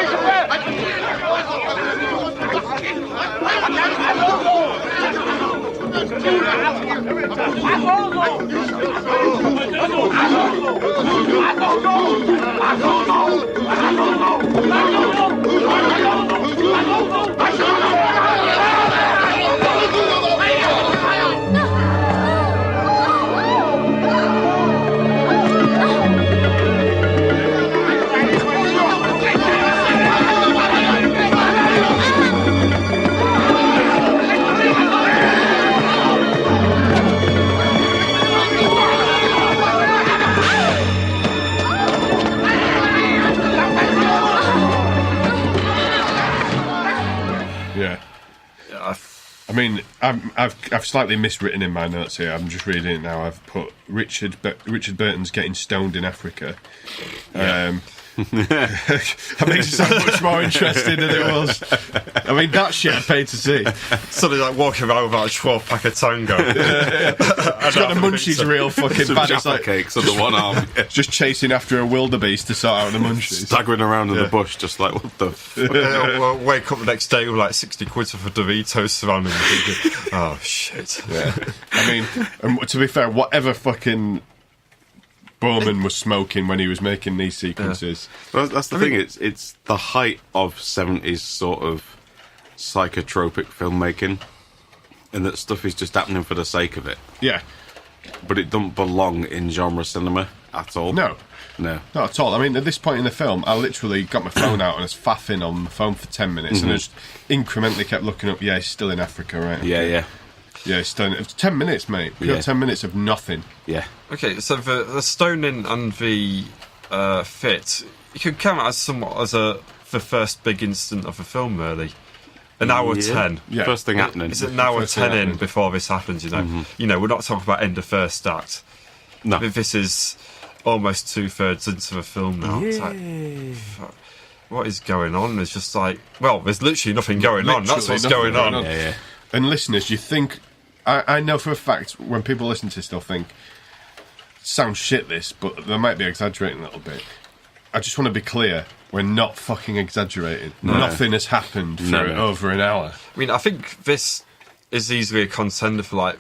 I mean, I've slightly miswritten in my notes here. I'm just reading it now. I've put Richard Burton's getting stoned in Africa. That makes it sound much more interesting than it was. I mean, that shit I paid to see. Something like walking around with about a 12-pack of tango. He's got the munchies real fucking Some bad. Jaffa It's like cakes under one arm. just chasing after a wildebeest to sort out the munchies. Staggering around in the bush, just like, what the fuck? I'll wake up the next day with like 60 quid for Doritos surrounding me. Thinking, oh, shit. Yeah. I mean, to be fair, whatever fucking Bowman was smoking when he was making these sequences. Well, that's the thing, it's the height of 70s sort of psychotropic filmmaking, and that stuff is just happening for the sake of it. Yeah. But it doesn't belong in genre cinema at all. No. No. Not at all. I mean, at this point in the film, I literally got my phone out and was faffing on the phone for 10 minutes, and I just incrementally kept looking up, yeah, he's still in Africa, right? Yeah, yeah. Yeah, it's 10 minutes, mate. We got 10 minutes of nothing. Yeah. Okay, so the stoning and the fit, you could count it as somewhat as the first big instant of the film, really. An hour 10. Yeah. First thing happening. It's an hour 10 in before this happens, you know. You know, we're not talking about end of first act. No. This is almost 2/3 into the film now. It's like, fuck, what is going on? It's just like, well, there's literally nothing going on. That's what's going on. Yeah, yeah. And listeners, you think... I know for a fact, when people listen to this, they'll think, sounds shit this, but they might be exaggerating a little bit. I just want to be clear, we're not fucking exaggerating. No. Nothing has happened for over an hour. I mean, I think this is easily a contender for, like...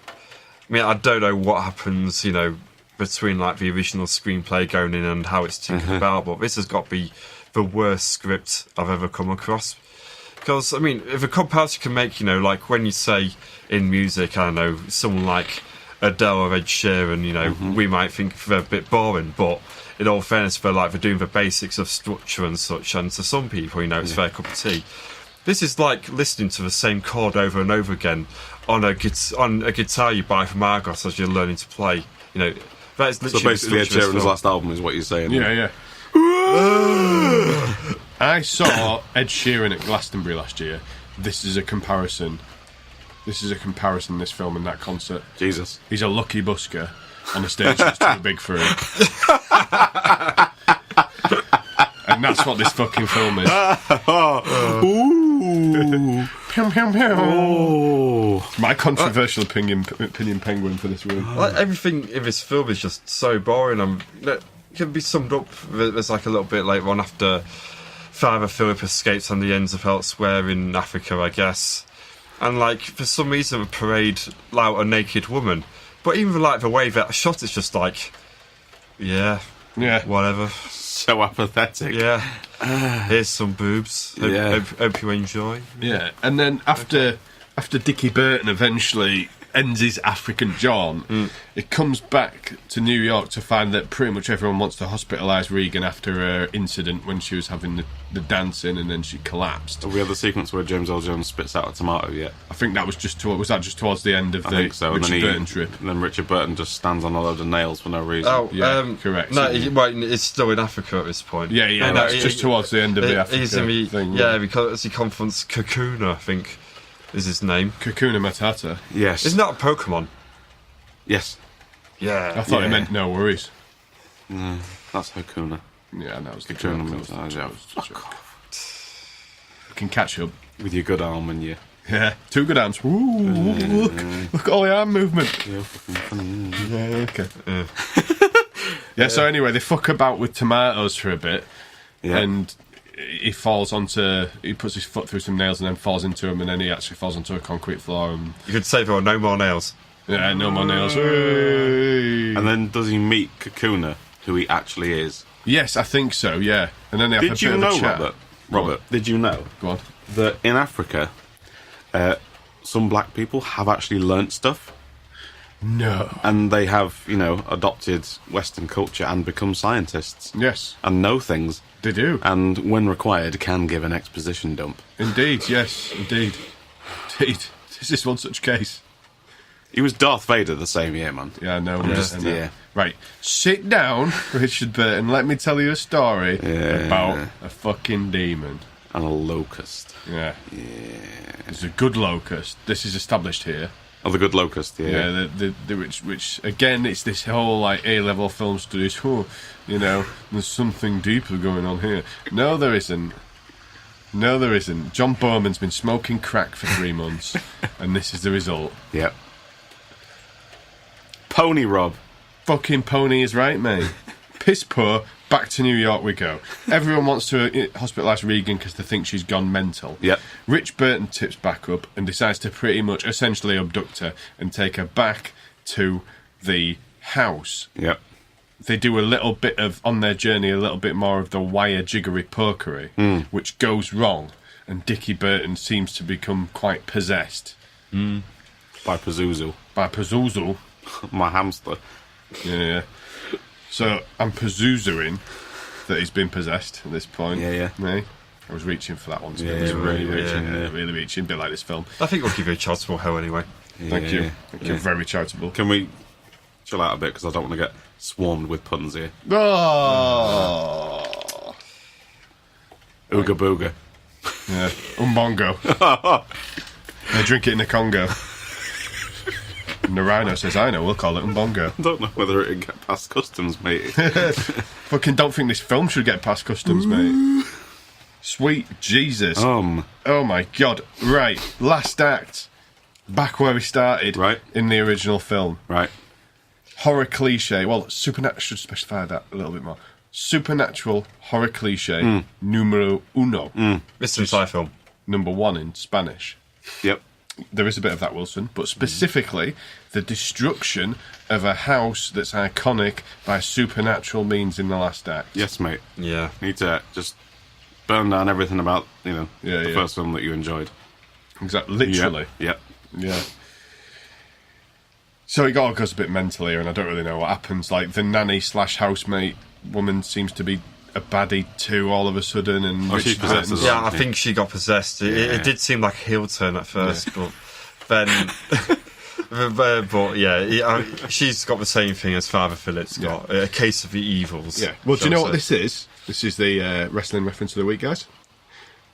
I mean, I don't know what happens, you know, between, like, the original screenplay going in and how it's tinkered about, but this has got to be the worst script I've ever come across. Because, I mean, if a comparison can make, you know, like when you say in music, I don't know, someone like Adele or Ed Sheeran, you know, we might think they're a bit boring, but in all fairness, they're doing the basics of structure and such, and to some people, you know, it's their cup of tea. This is like listening to the same chord over and over again on a guitar you buy from Argos as you're learning to play. You know, that is literally. So basically, Ed Sheeran's last album is what you're saying. Yeah. I saw Ed Sheeran at Glastonbury last year. This is a comparison. This film and that concert. Jesus. He's a lucky busker on a stage that's too big for him. And that's what this fucking film is. Ooh. Pew, pew, pew. Oh. My controversial opinion penguin for this room. Like, everything in this film is just so boring. It can be summed up. There's like a little bit later on after Father Philip escapes and he ends up elsewhere in Africa, I guess. And like for some reason, a parade out a naked woman. But even like the way that shot, it's just like, yeah, whatever. So apathetic. Yeah. Here's some boobs. Hope you enjoy. Yeah, and then after Dickie Burton eventually ends his African jaunt, it comes back to New York to find that pretty much everyone wants to hospitalise Regan after her incident when she was having the dancing and then she collapsed. Have we had the sequence where James Earl Jones spits out a tomato yet? I think that was just towards the end of the Richard Burton trip. And then Richard Burton just stands on a load of nails for no reason. Oh, correct. No, it's still in Africa at this point. Yeah, that's just towards the end of the Africa thing. Yeah, because he confronts Kakuna, I think is his name. Kakuna Matata. Yes. Isn't that a Pokemon? Yes. Yeah. I thought it meant no worries. No, that's Hakuna. Yeah, that was the Kakuna. Fuck off. We can catch up. With your good arm and your... Yeah, two good arms. Ooh, look at all the arm movement. Yeah, okay. Yeah, so anyway, they fuck about with tomatoes for a bit, and he puts his foot through some nails and then falls into them, and then he actually falls onto a concrete floor. And you could say there were no more nails. Yeah, no more nails. Hey. And then does he meet Kakuna, who he actually is? Yes, I think so, yeah. And then they have a bit of a chat. Robert, did you know that in Africa, some black people have actually learnt stuff? No. And they have, adopted Western culture and become scientists. Yes. And know things. They do. And when required, can give an exposition dump. Indeed, yes, indeed. This is one such case. He was Darth Vader the same year, man. Yeah, I know. Yeah. Right, sit down, Richard Burton. Let me tell you a story about a fucking demon. And a locust. Yeah. It's a good locust. This is established here. Oh, the good locust, Yeah, which again, it's this whole like A-level film studies. There's something deeper going on here. No, there isn't. John Bowman's been smoking crack for 3 months, and this is the result. Yep. Pony Rob. Fucking pony is right, mate. Piss poor. Back to New York we go. Everyone wants to hospitalise Regan because they think she's gone mental. Yep. Rich Burton tips back up and decides to pretty much essentially abduct her and take her back to the house. Yep. They do a little bit of, on their journey, a little bit more of the wire jiggery pokery, which goes wrong, and Dickie Burton seems to become quite possessed. By Pazuzu. My hamster. Yeah. So I'm Pazuzuing that he's been possessed at this point. Yeah. Me? I was reaching for that one. Really reaching, a bit like this film. I think we'll give you a charitable hell anyway. Thank you. Very charitable. Can we chill out a bit, because I don't want to get swarmed with puns here. Oh. Ooga booga. Yeah. Umbongo. They drink it in the Congo. And the rhino says, I know, we'll call it Umbongo. I don't know whether it'd get past customs, mate. Fucking don't think this film should get past customs, mate. Sweet Jesus. Oh my God. Right, last act. Back where we started. Right. In the original film. Right. Horror cliche. Well, supernatural, should specify that a little bit more. Supernatural horror cliche numero uno. Mystery sci film. Number 1 in Spanish. Yep. There is a bit of that, Wilson, but specifically the destruction of a house that's iconic by supernatural means in the last act. Yes, mate. Yeah. Need to just burn down everything about, the Yeah. first film that you enjoyed. Exactly. Literally. Yep. Yeah. So it all goes a bit mental here, and I don't really know what happens. Like, the nanny/housemate woman seems to be a baddie too all of a sudden, and she's possessed as well. Yeah, I think she got possessed. It did seem like a heel turn at first, but then... she's got the same thing as Father Philip's got, a case of the evils. Yeah. Well, do you know what this is? This is the wrestling reference of the week, guys.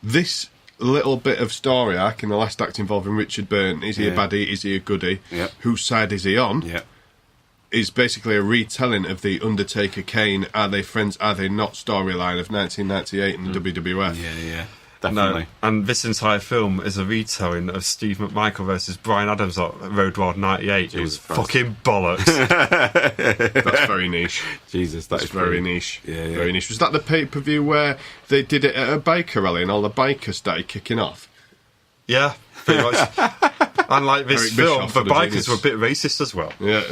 This little bit of story arc in the last act involving Richard Burton, is he a baddie, is he a goodie, whose side is he on, is basically a retelling of the Undertaker Kane, are they friends, are they not storyline of 1998 in the WWF. Yeah. Definitely. No, and this entire film is a retelling of Steve McMichael versus Bryan Adams at Road Wild 98. It was fucking bollocks. That's very niche. Jesus, that's very niche. Yeah. Very niche. Was that the pay-per-view where they did it at a biker rally and all the bikers started kicking off? Yeah, pretty much. And like this Eric film, Bischoff, the what a bikers genius. were a bit racist as well. Yeah.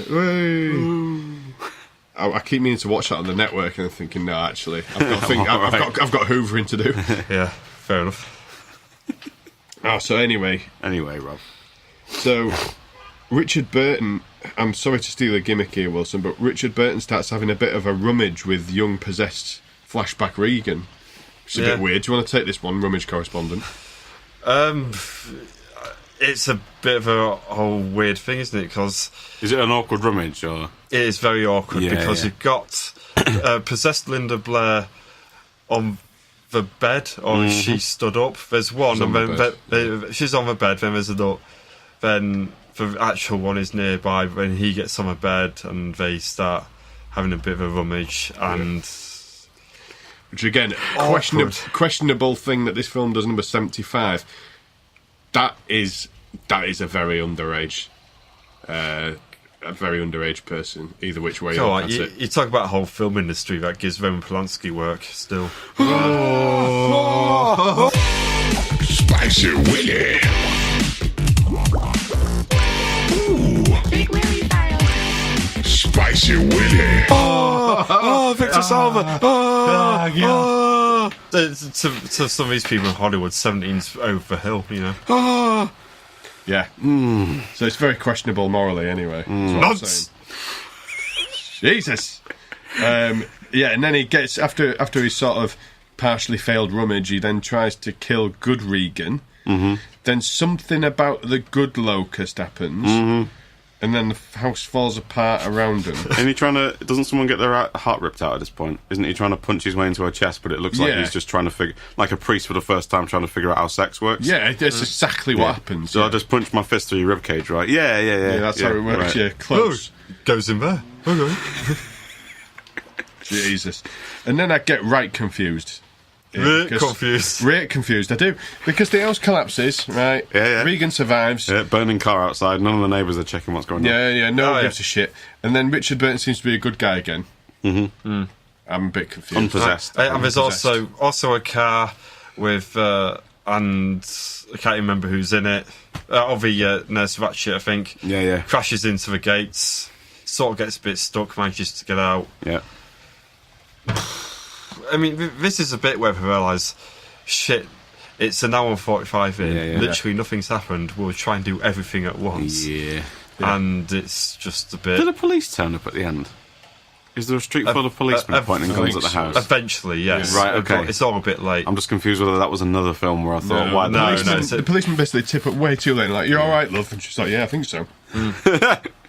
I keep meaning to watch that on the network, and I'm thinking, no, actually, I've got hoovering to do. Yeah. Fair enough. So anyway, Rob. So Richard Burton, I'm sorry to steal a gimmick here, Wilson, but Richard Burton starts having a bit of a rummage with young possessed flashback Regan. It's a bit weird. Do you want to take this one, rummage correspondent? It's a bit of a whole weird thing, isn't it? Because is it an awkward rummage, or it is very awkward because you've got possessed Linda Blair on the bed, or she stood up. There's one, she's on the bed. Then there's another. Then the actual one is nearby. When he gets on the bed, and they start having a bit of a rummage, and which again, questionable thing that this film does. Number 75. That is a very underage. A very underage person, either which way you look at it. You talk about a whole film industry that gives Roman Polanski work still. Spicy Willy. Big Willie style. Spicy Willy. Victor Salva. To some of these people in Hollywood, 17's over the hill, Yeah. So it's very questionable morally, anyway. Nonsense. Jesus. And then he gets after his sort of partially failed rummage, he then tries to kill good Regan. Then something about the good locust happens, and then the house falls apart around him. Isn't he trying to? Doesn't someone get their heart ripped out at this point? Isn't he trying to punch his way into her chest? But it looks like he's just trying to figure, like a priest for the first time, trying to figure out how sex works. Yeah, that's exactly what happens. So I just punched my fist through your ribcage, right? Yeah. That's how it works. Right. Yeah, close. Goes in there. Okay. Jesus. And then I get right confused. Really confused. Really confused, I do. Because the house collapses, right? Yeah. Regan survives. Yeah, burning car outside. None of the neighbours are checking what's going on. Yeah, no one gives a shit. And then Richard Burton seems to be a good guy again. I'm a bit confused. Unpossessed. And there's also a car with, and I can't remember who's in it. The Nurse Ratchet, I think. Yeah. Crashes into the gates. Sort of gets a bit stuck, manages to get out. Yeah. I mean, this is a bit where we realise, shit, it's an hour and 45 in. Literally nothing's happened. We'll try and do everything at once. Yeah. And it's just a bit... Did the police turn up at the end? Is there a street full of policemen pointing guns at the house? Eventually, yes. Right, okay. It's all a bit late. I'm just confused whether that was another film where I thought, why... The policeman basically tip up way too late, like, you're alright, love? And she's like, yeah, I think so.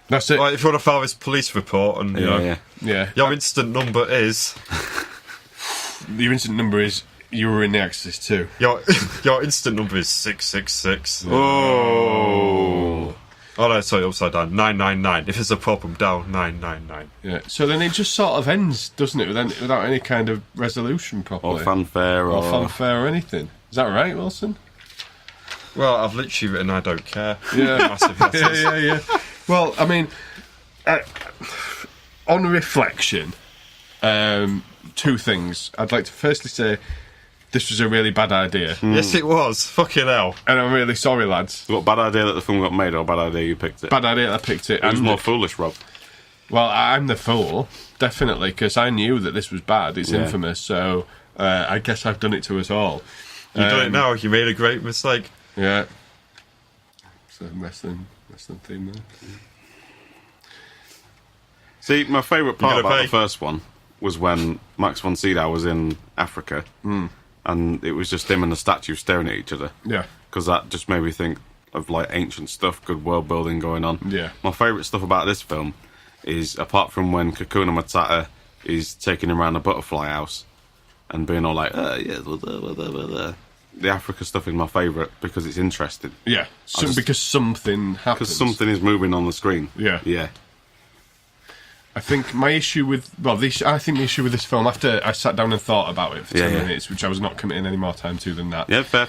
That's it. Like, if you want to file this police report, and your instant number is... Your instant number is you were in The Exorcist too. Your instant number is 666. Oh no, sorry, upside down. 999. If there's a problem, down 999. Yeah. So then it just sort of ends, doesn't it? Without any kind of resolution properly, or fanfare, or anything. Is that right, Wilson? Well, I've literally written I don't care. Yeah. Massive letters. Yeah. Well, I mean, on reflection, two things. I'd like to firstly say this was a really bad idea. Yes, it was. Fucking hell. And I'm really sorry, lads. What, bad idea that the film got made, or bad idea you picked it? Bad idea that I picked it. Who's more foolish, Rob? Well, I'm the fool, definitely, because I knew that this was bad. It's infamous, so I guess I've done it to us all. You've done it now. You made a great mistake. Yeah. So wrestling theme there. See, my favourite part about the first one was when Max von Sydow was in Africa, and it was just him and the statue staring at each other. Yeah. Because that just made me think of like ancient stuff, good world building going on. Yeah. My favourite stuff about this film is, apart from when Kakuna Matata is taking him around a butterfly house and being all like, the Africa stuff is my favourite because it's interesting. Yeah, because something happens. Because something is moving on the screen. Yeah. Yeah. I think my issue with... I think the issue with this film, after I sat down and thought about it for 10 minutes, which I was not committing any more time to than that. Yeah, fair.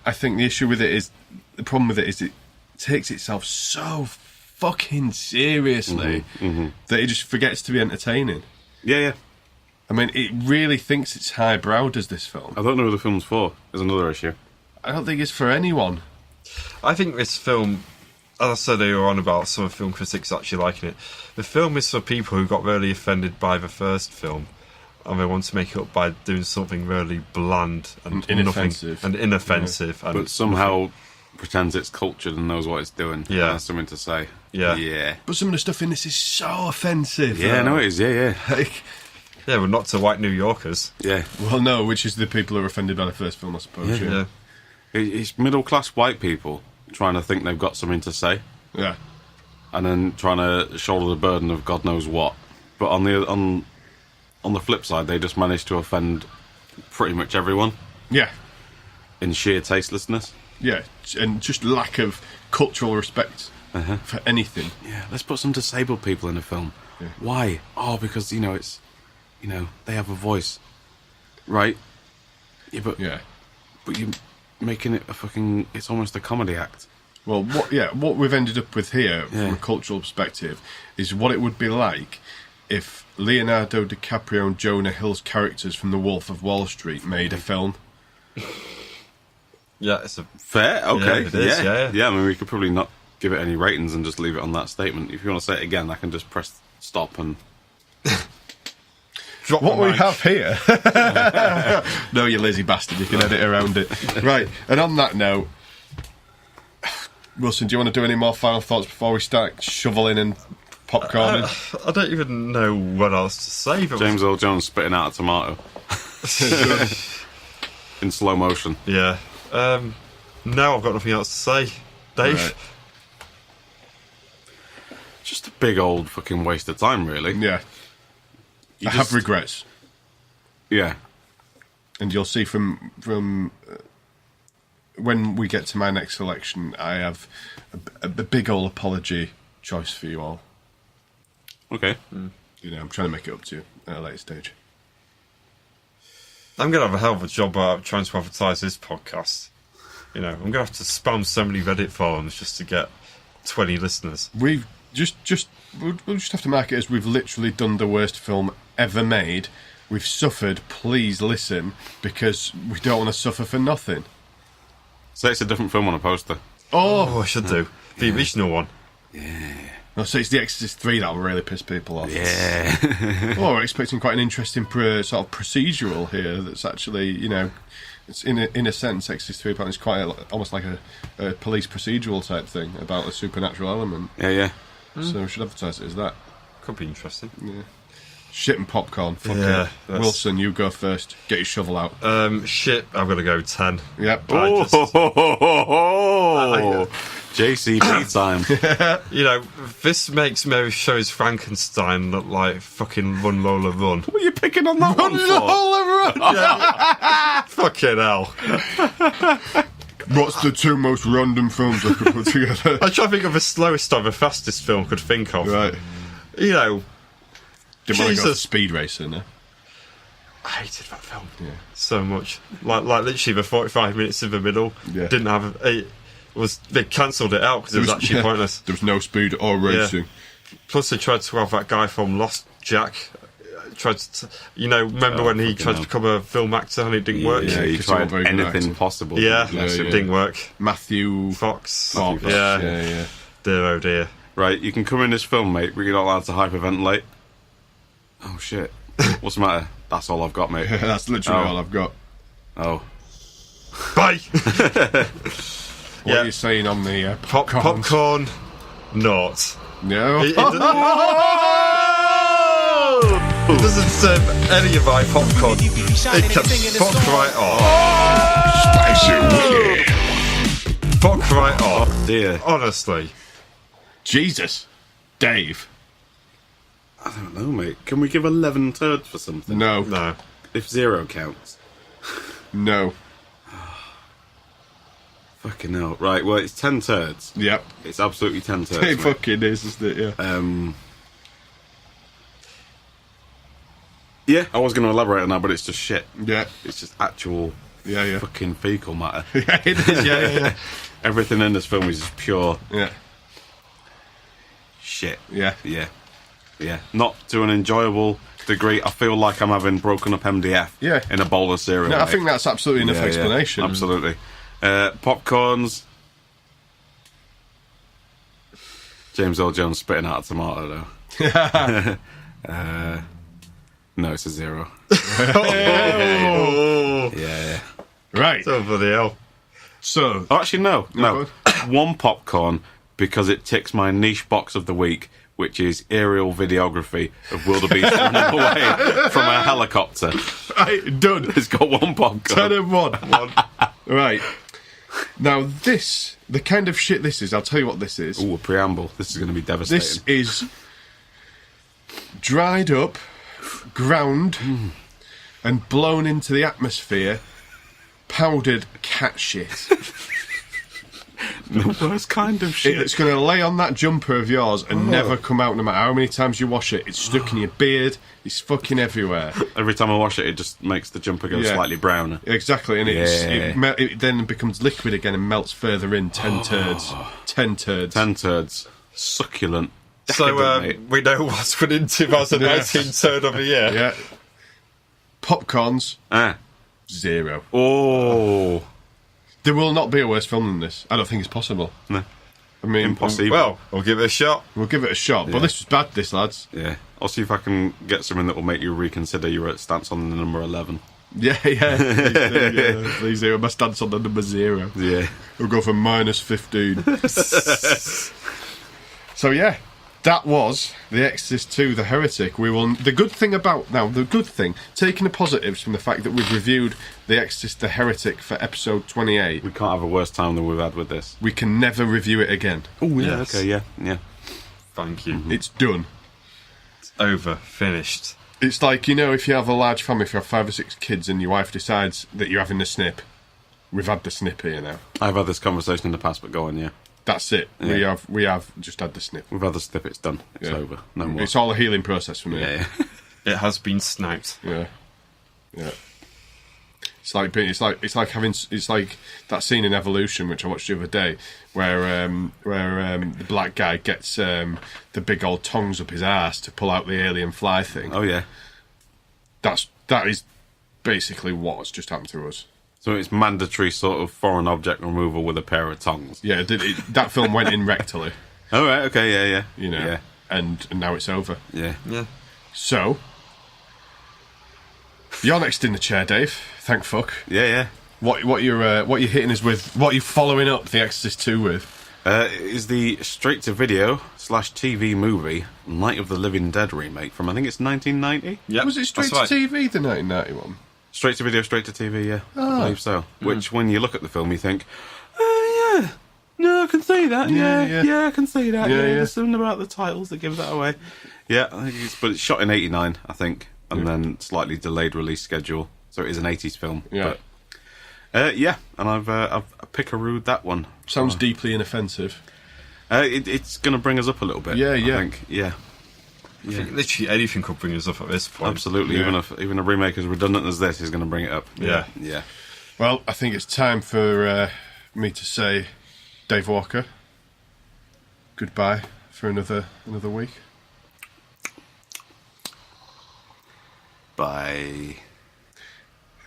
I think the issue with it is... The problem with it is it takes itself so fucking seriously that it just forgets to be entertaining. Yeah. I mean, it really thinks it's highbrow, does this film? I don't know who the film's for, is another issue. I don't think it's for anyone. I think this film, as I said earlier on about some film critics actually liking it, the film is for people who got really offended by the first film, and they want to make it up by doing something really bland and inoffensive. But somehow pretends it's cultured and knows what it's doing. Yeah. Has something to say. Yeah. But some of the stuff in this is so offensive. Yeah, no, it is, yeah. Yeah, but not to white New Yorkers. Yeah. Well, no, which is the people who are offended by the first film, I suppose. Yeah. It's middle-class white people trying to think they've got something to say. Yeah. And then trying to shoulder the burden of God knows what. But on the flip side, they just managed to offend pretty much everyone. Yeah. In sheer tastelessness. Yeah, and just lack of cultural respect for anything. Yeah, let's put some disabled people in a film. Yeah. Why? Oh, because, it's... they have a voice. Right? Yeah, but you're making it a fucking... It's almost a comedy act. Well, what we've ended up with here, from a cultural perspective, is what it would be like if Leonardo DiCaprio and Jonah Hill's characters from The Wolf of Wall Street made a film. Yeah, it's a... Fair, okay. Yeah, it is, yeah. I mean, we could probably not give it any ratings and just leave it on that statement. If you want to say it again, I can just press stop and... What we have here... No, you lazy bastard, you can edit around it. Right, and on that note... Wilson, do you want to do any more final thoughts before we start shoveling and popcorning? I don't even know what else to say. But James Earl Jones spitting out a tomato. In slow motion. Yeah. Now I've got nothing else to say. Dave? Right. Just a big old fucking waste of time, really. Yeah. I have regrets. Yeah. And you'll see from when we get to my next selection, I have a big old apology choice for you all. Okay. I'm trying to make it up to you at a later stage. I'm going to have a hell of a job trying to advertise this podcast. I'm going to have to spam so many Reddit forums just to get 20 listeners. We'll just have to mark it as we've literally done the worst film ever made. We've suffered, please listen, because we don't want to suffer for nothing. So it's a different film on a poster. Oh, I should do. The original one. Yeah. No, so it's The Exorcist 3 that'll really piss people off. Yeah. Well, we're expecting quite an interesting sort of procedural here that's actually, it's in a sense, Exorcist 3 is quite almost like a police procedural type thing about a supernatural element. Yeah. So we should advertise it as that. Could be interesting. Yeah. Shit and popcorn. Fuck yeah. it. Wilson, you go first. Get your shovel out. Shit, I've got to go 10. Yep. JCB time. This makes Mary Shelley's Frankenstein look like fucking Run Lola Run. What are you picking on that one for? Lola Run! Yeah. Fucking hell. What's the two most random films I could put together? I try to think of the slowest or the fastest film I could think of. Right. Didn't want to go Speed Racer, no? I hated that film so much. Like literally the 45 minutes in the middle didn't have they cancelled it out because it was actually pointless. There was no speed or racing. Yeah. Plus they tried to have that guy from Lost, Jack. Tried to, remember when he tried to become a film actor and it didn't work? Yeah, he tried anything possible. Yeah, it didn't work. Matthew Fox. Yeah. Dear, oh dear. Right, you can come in this film, mate, but you're not allowed to hyperventilate. Oh, shit. What's the matter? That's all I've got, mate. That's literally all I've got. Oh. Bye! What are you saying on the popcorn? Popcorn, not. No. It doesn't serve any of my popcorn. It can fuck right off. Spicy wicked. Fuck right off. Oh, dear. Honestly. Jesus. Dave. I don't know, mate. Can we give 11 turds for something? No. No. If 0 counts. No. Fucking hell. Right, well, it's 10 turds. Yep. It's absolutely 10 turds. It fucking is, isn't it? Yeah. Yeah, I was going to elaborate on that, but it's just shit. Yeah. It's just actual fucking fecal matter. Yeah, it is. Yeah. Everything in this film is just pure shit. Yeah. Not to an enjoyable degree. I feel like I'm having broken up MDF in a bowl of cereal. No, I mate. think that's absolutely enough explanation. Absolutely. Popcorns. James Earl Jones spitting out a tomato, though. No, it's a 0. Yeah. Right. Oh, bloody hell. So. Oh, actually, no. 1 popcorn because it ticks my niche box of the week, which is aerial videography of wildebeest running away from a helicopter. Right, done. It's got 1 popcorn. 10 and 1. Right. Now, the kind of shit this is, I'll tell you what this is. Ooh, a preamble. This is going to be devastating. This is dried up, ground, and blown into the atmosphere, powdered cat shit. The worst kind of shit. It's going to lay on that jumper of yours and never come out no matter how many times you wash it. It's stuck in your beard. It's fucking everywhere. Every time I wash it, it just makes the jumper go slightly browner. Exactly, and it then becomes liquid again and melts further in. 10 turds. 10 turds. 10 turds. Succulent. So Decadent, we know what's within 2019 turd of the year. Yeah. Popcorns. 0. Oh. There will not be a worse film than this. I don't think it's possible. No. I mean, Impossible. Well, we'll give it a shot. We'll give it a shot. But this was bad, this, lads. Yeah. I'll see if I can get something that will make you reconsider your stance on the number 11. Yeah. Please do. My stance on the number 0. Yeah. We'll go for -15. So, yeah. That was The Exorcist 2, The Heretic. The good thing, taking the positives from the fact that we've reviewed The Exorcist, The Heretic for episode 28. We can't have a worse time than we've had with this. We can never review it again. Oh, yeah. Yes. Okay, yeah. Thank you. It's done. It's over. Finished. It's like, if you have a large family, if you have 5 or 6 kids and your wife decides that you're having the snip. We've had the snip here now. I've had this conversation in the past, but go on, yeah. That's it. Yeah. We have just had the snip. We've had the snip. It's done. It's over. No more. It's all a healing process for me. Yeah. It has been sniped. Yeah. It's like that scene in Evolution, which I watched the other day, where the black guy gets the big old tongs up his arse to pull out the alien fly thing. Oh yeah. That is basically what's just happened to us. So it's mandatory sort of foreign object removal with a pair of tongs. Yeah, that film went in rectally. Oh, right, okay, yeah. Yeah. And now it's over. Yeah. So, you're next in the chair, Dave. Thank fuck. Yeah. What you're hitting us with? What are you following up The Exorcist 2 with? Is the straight-to-video / TV movie Night of the Living Dead remake from, I think it's 1990? Yeah. Was it straight to TV, the 1991? Straight to video, straight to TV, yeah. I believe so. Which, when you look at the film, you think, yeah, no, I can see that. Yeah, I can see that. Yeah, there's something about the titles that give that away. Yeah, but it's shot in 89, I think, and then slightly delayed release schedule, so it is an 80s film. Yeah. But, and I've pick-a-rooed that one. Sounds deeply inoffensive. It's going to bring us up a little bit. Yeah. I think, yeah. I think literally anything could bring us up at this point. Absolutely, even a remake as redundant as this is going to bring it up. Yeah. Well, I think it's time for me to say, Dave Walker, goodbye for another week. Bye.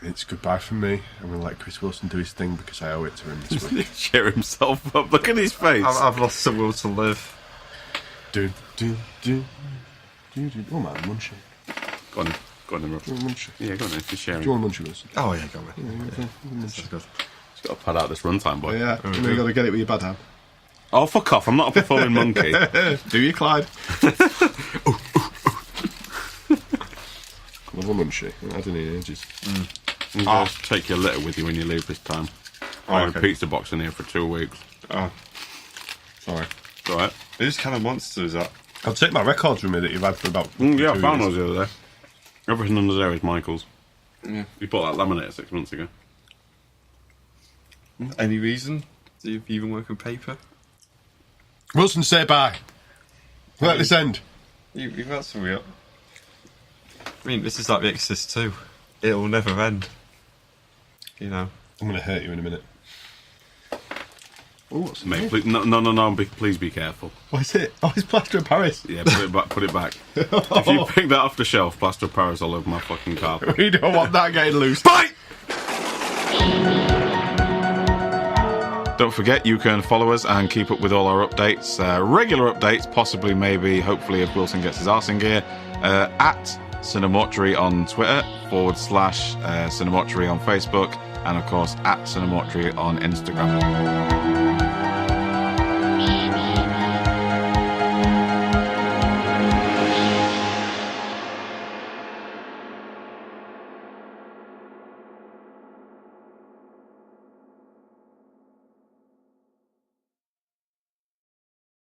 It's goodbye from me. I'm going to let Chris Wilson do his thing because I owe it to him this week. Cheer himself up. Look at his face. I've lost the will to live. Oh man, munching. Go on. Go on then, Rob. Do you want munchie? Yeah, go on then, if you're sharing. Do you want munchie with us? Oh, yeah, go on. That's good. Just got to pad out this runtime, boy. Yeah, you got to get it with your bad hand. Oh, fuck off. I'm not a performing monkey. Do you, Clyde? Love a munchie. I don't need ages. You guys take your litter with you when you leave this time. I have a pizza box in here for 2 weeks. Oh. Sorry. It's alright. Whose kind of monster is that? I'll take my records with me that you've had for about Yeah, I 2 found years. those the other day. Everything under there is Michael's. Yeah. You bought that laminator 6 months ago. Any reason? Do you even work with paper? Wilson, say bye. Let this end. You've got some real... I mean, this is like the Exorcist 2. It'll never end. You know. I'm going to hurt you in a minute. Oh, what's Mate, please, no, please be careful. What is it? Oh, it's plaster of Paris. Yeah, put it back. If you pick that off the shelf, plaster of Paris all over my fucking carpet. We don't want that getting loose. Bye! Don't forget, you can follow us and keep up with all our updates. Regular updates, possibly, maybe, hopefully, if Wilson gets his arse in gear. At CineMortuary on Twitter, / CineMortuary on Facebook, and of course, at CineMortuary on Instagram.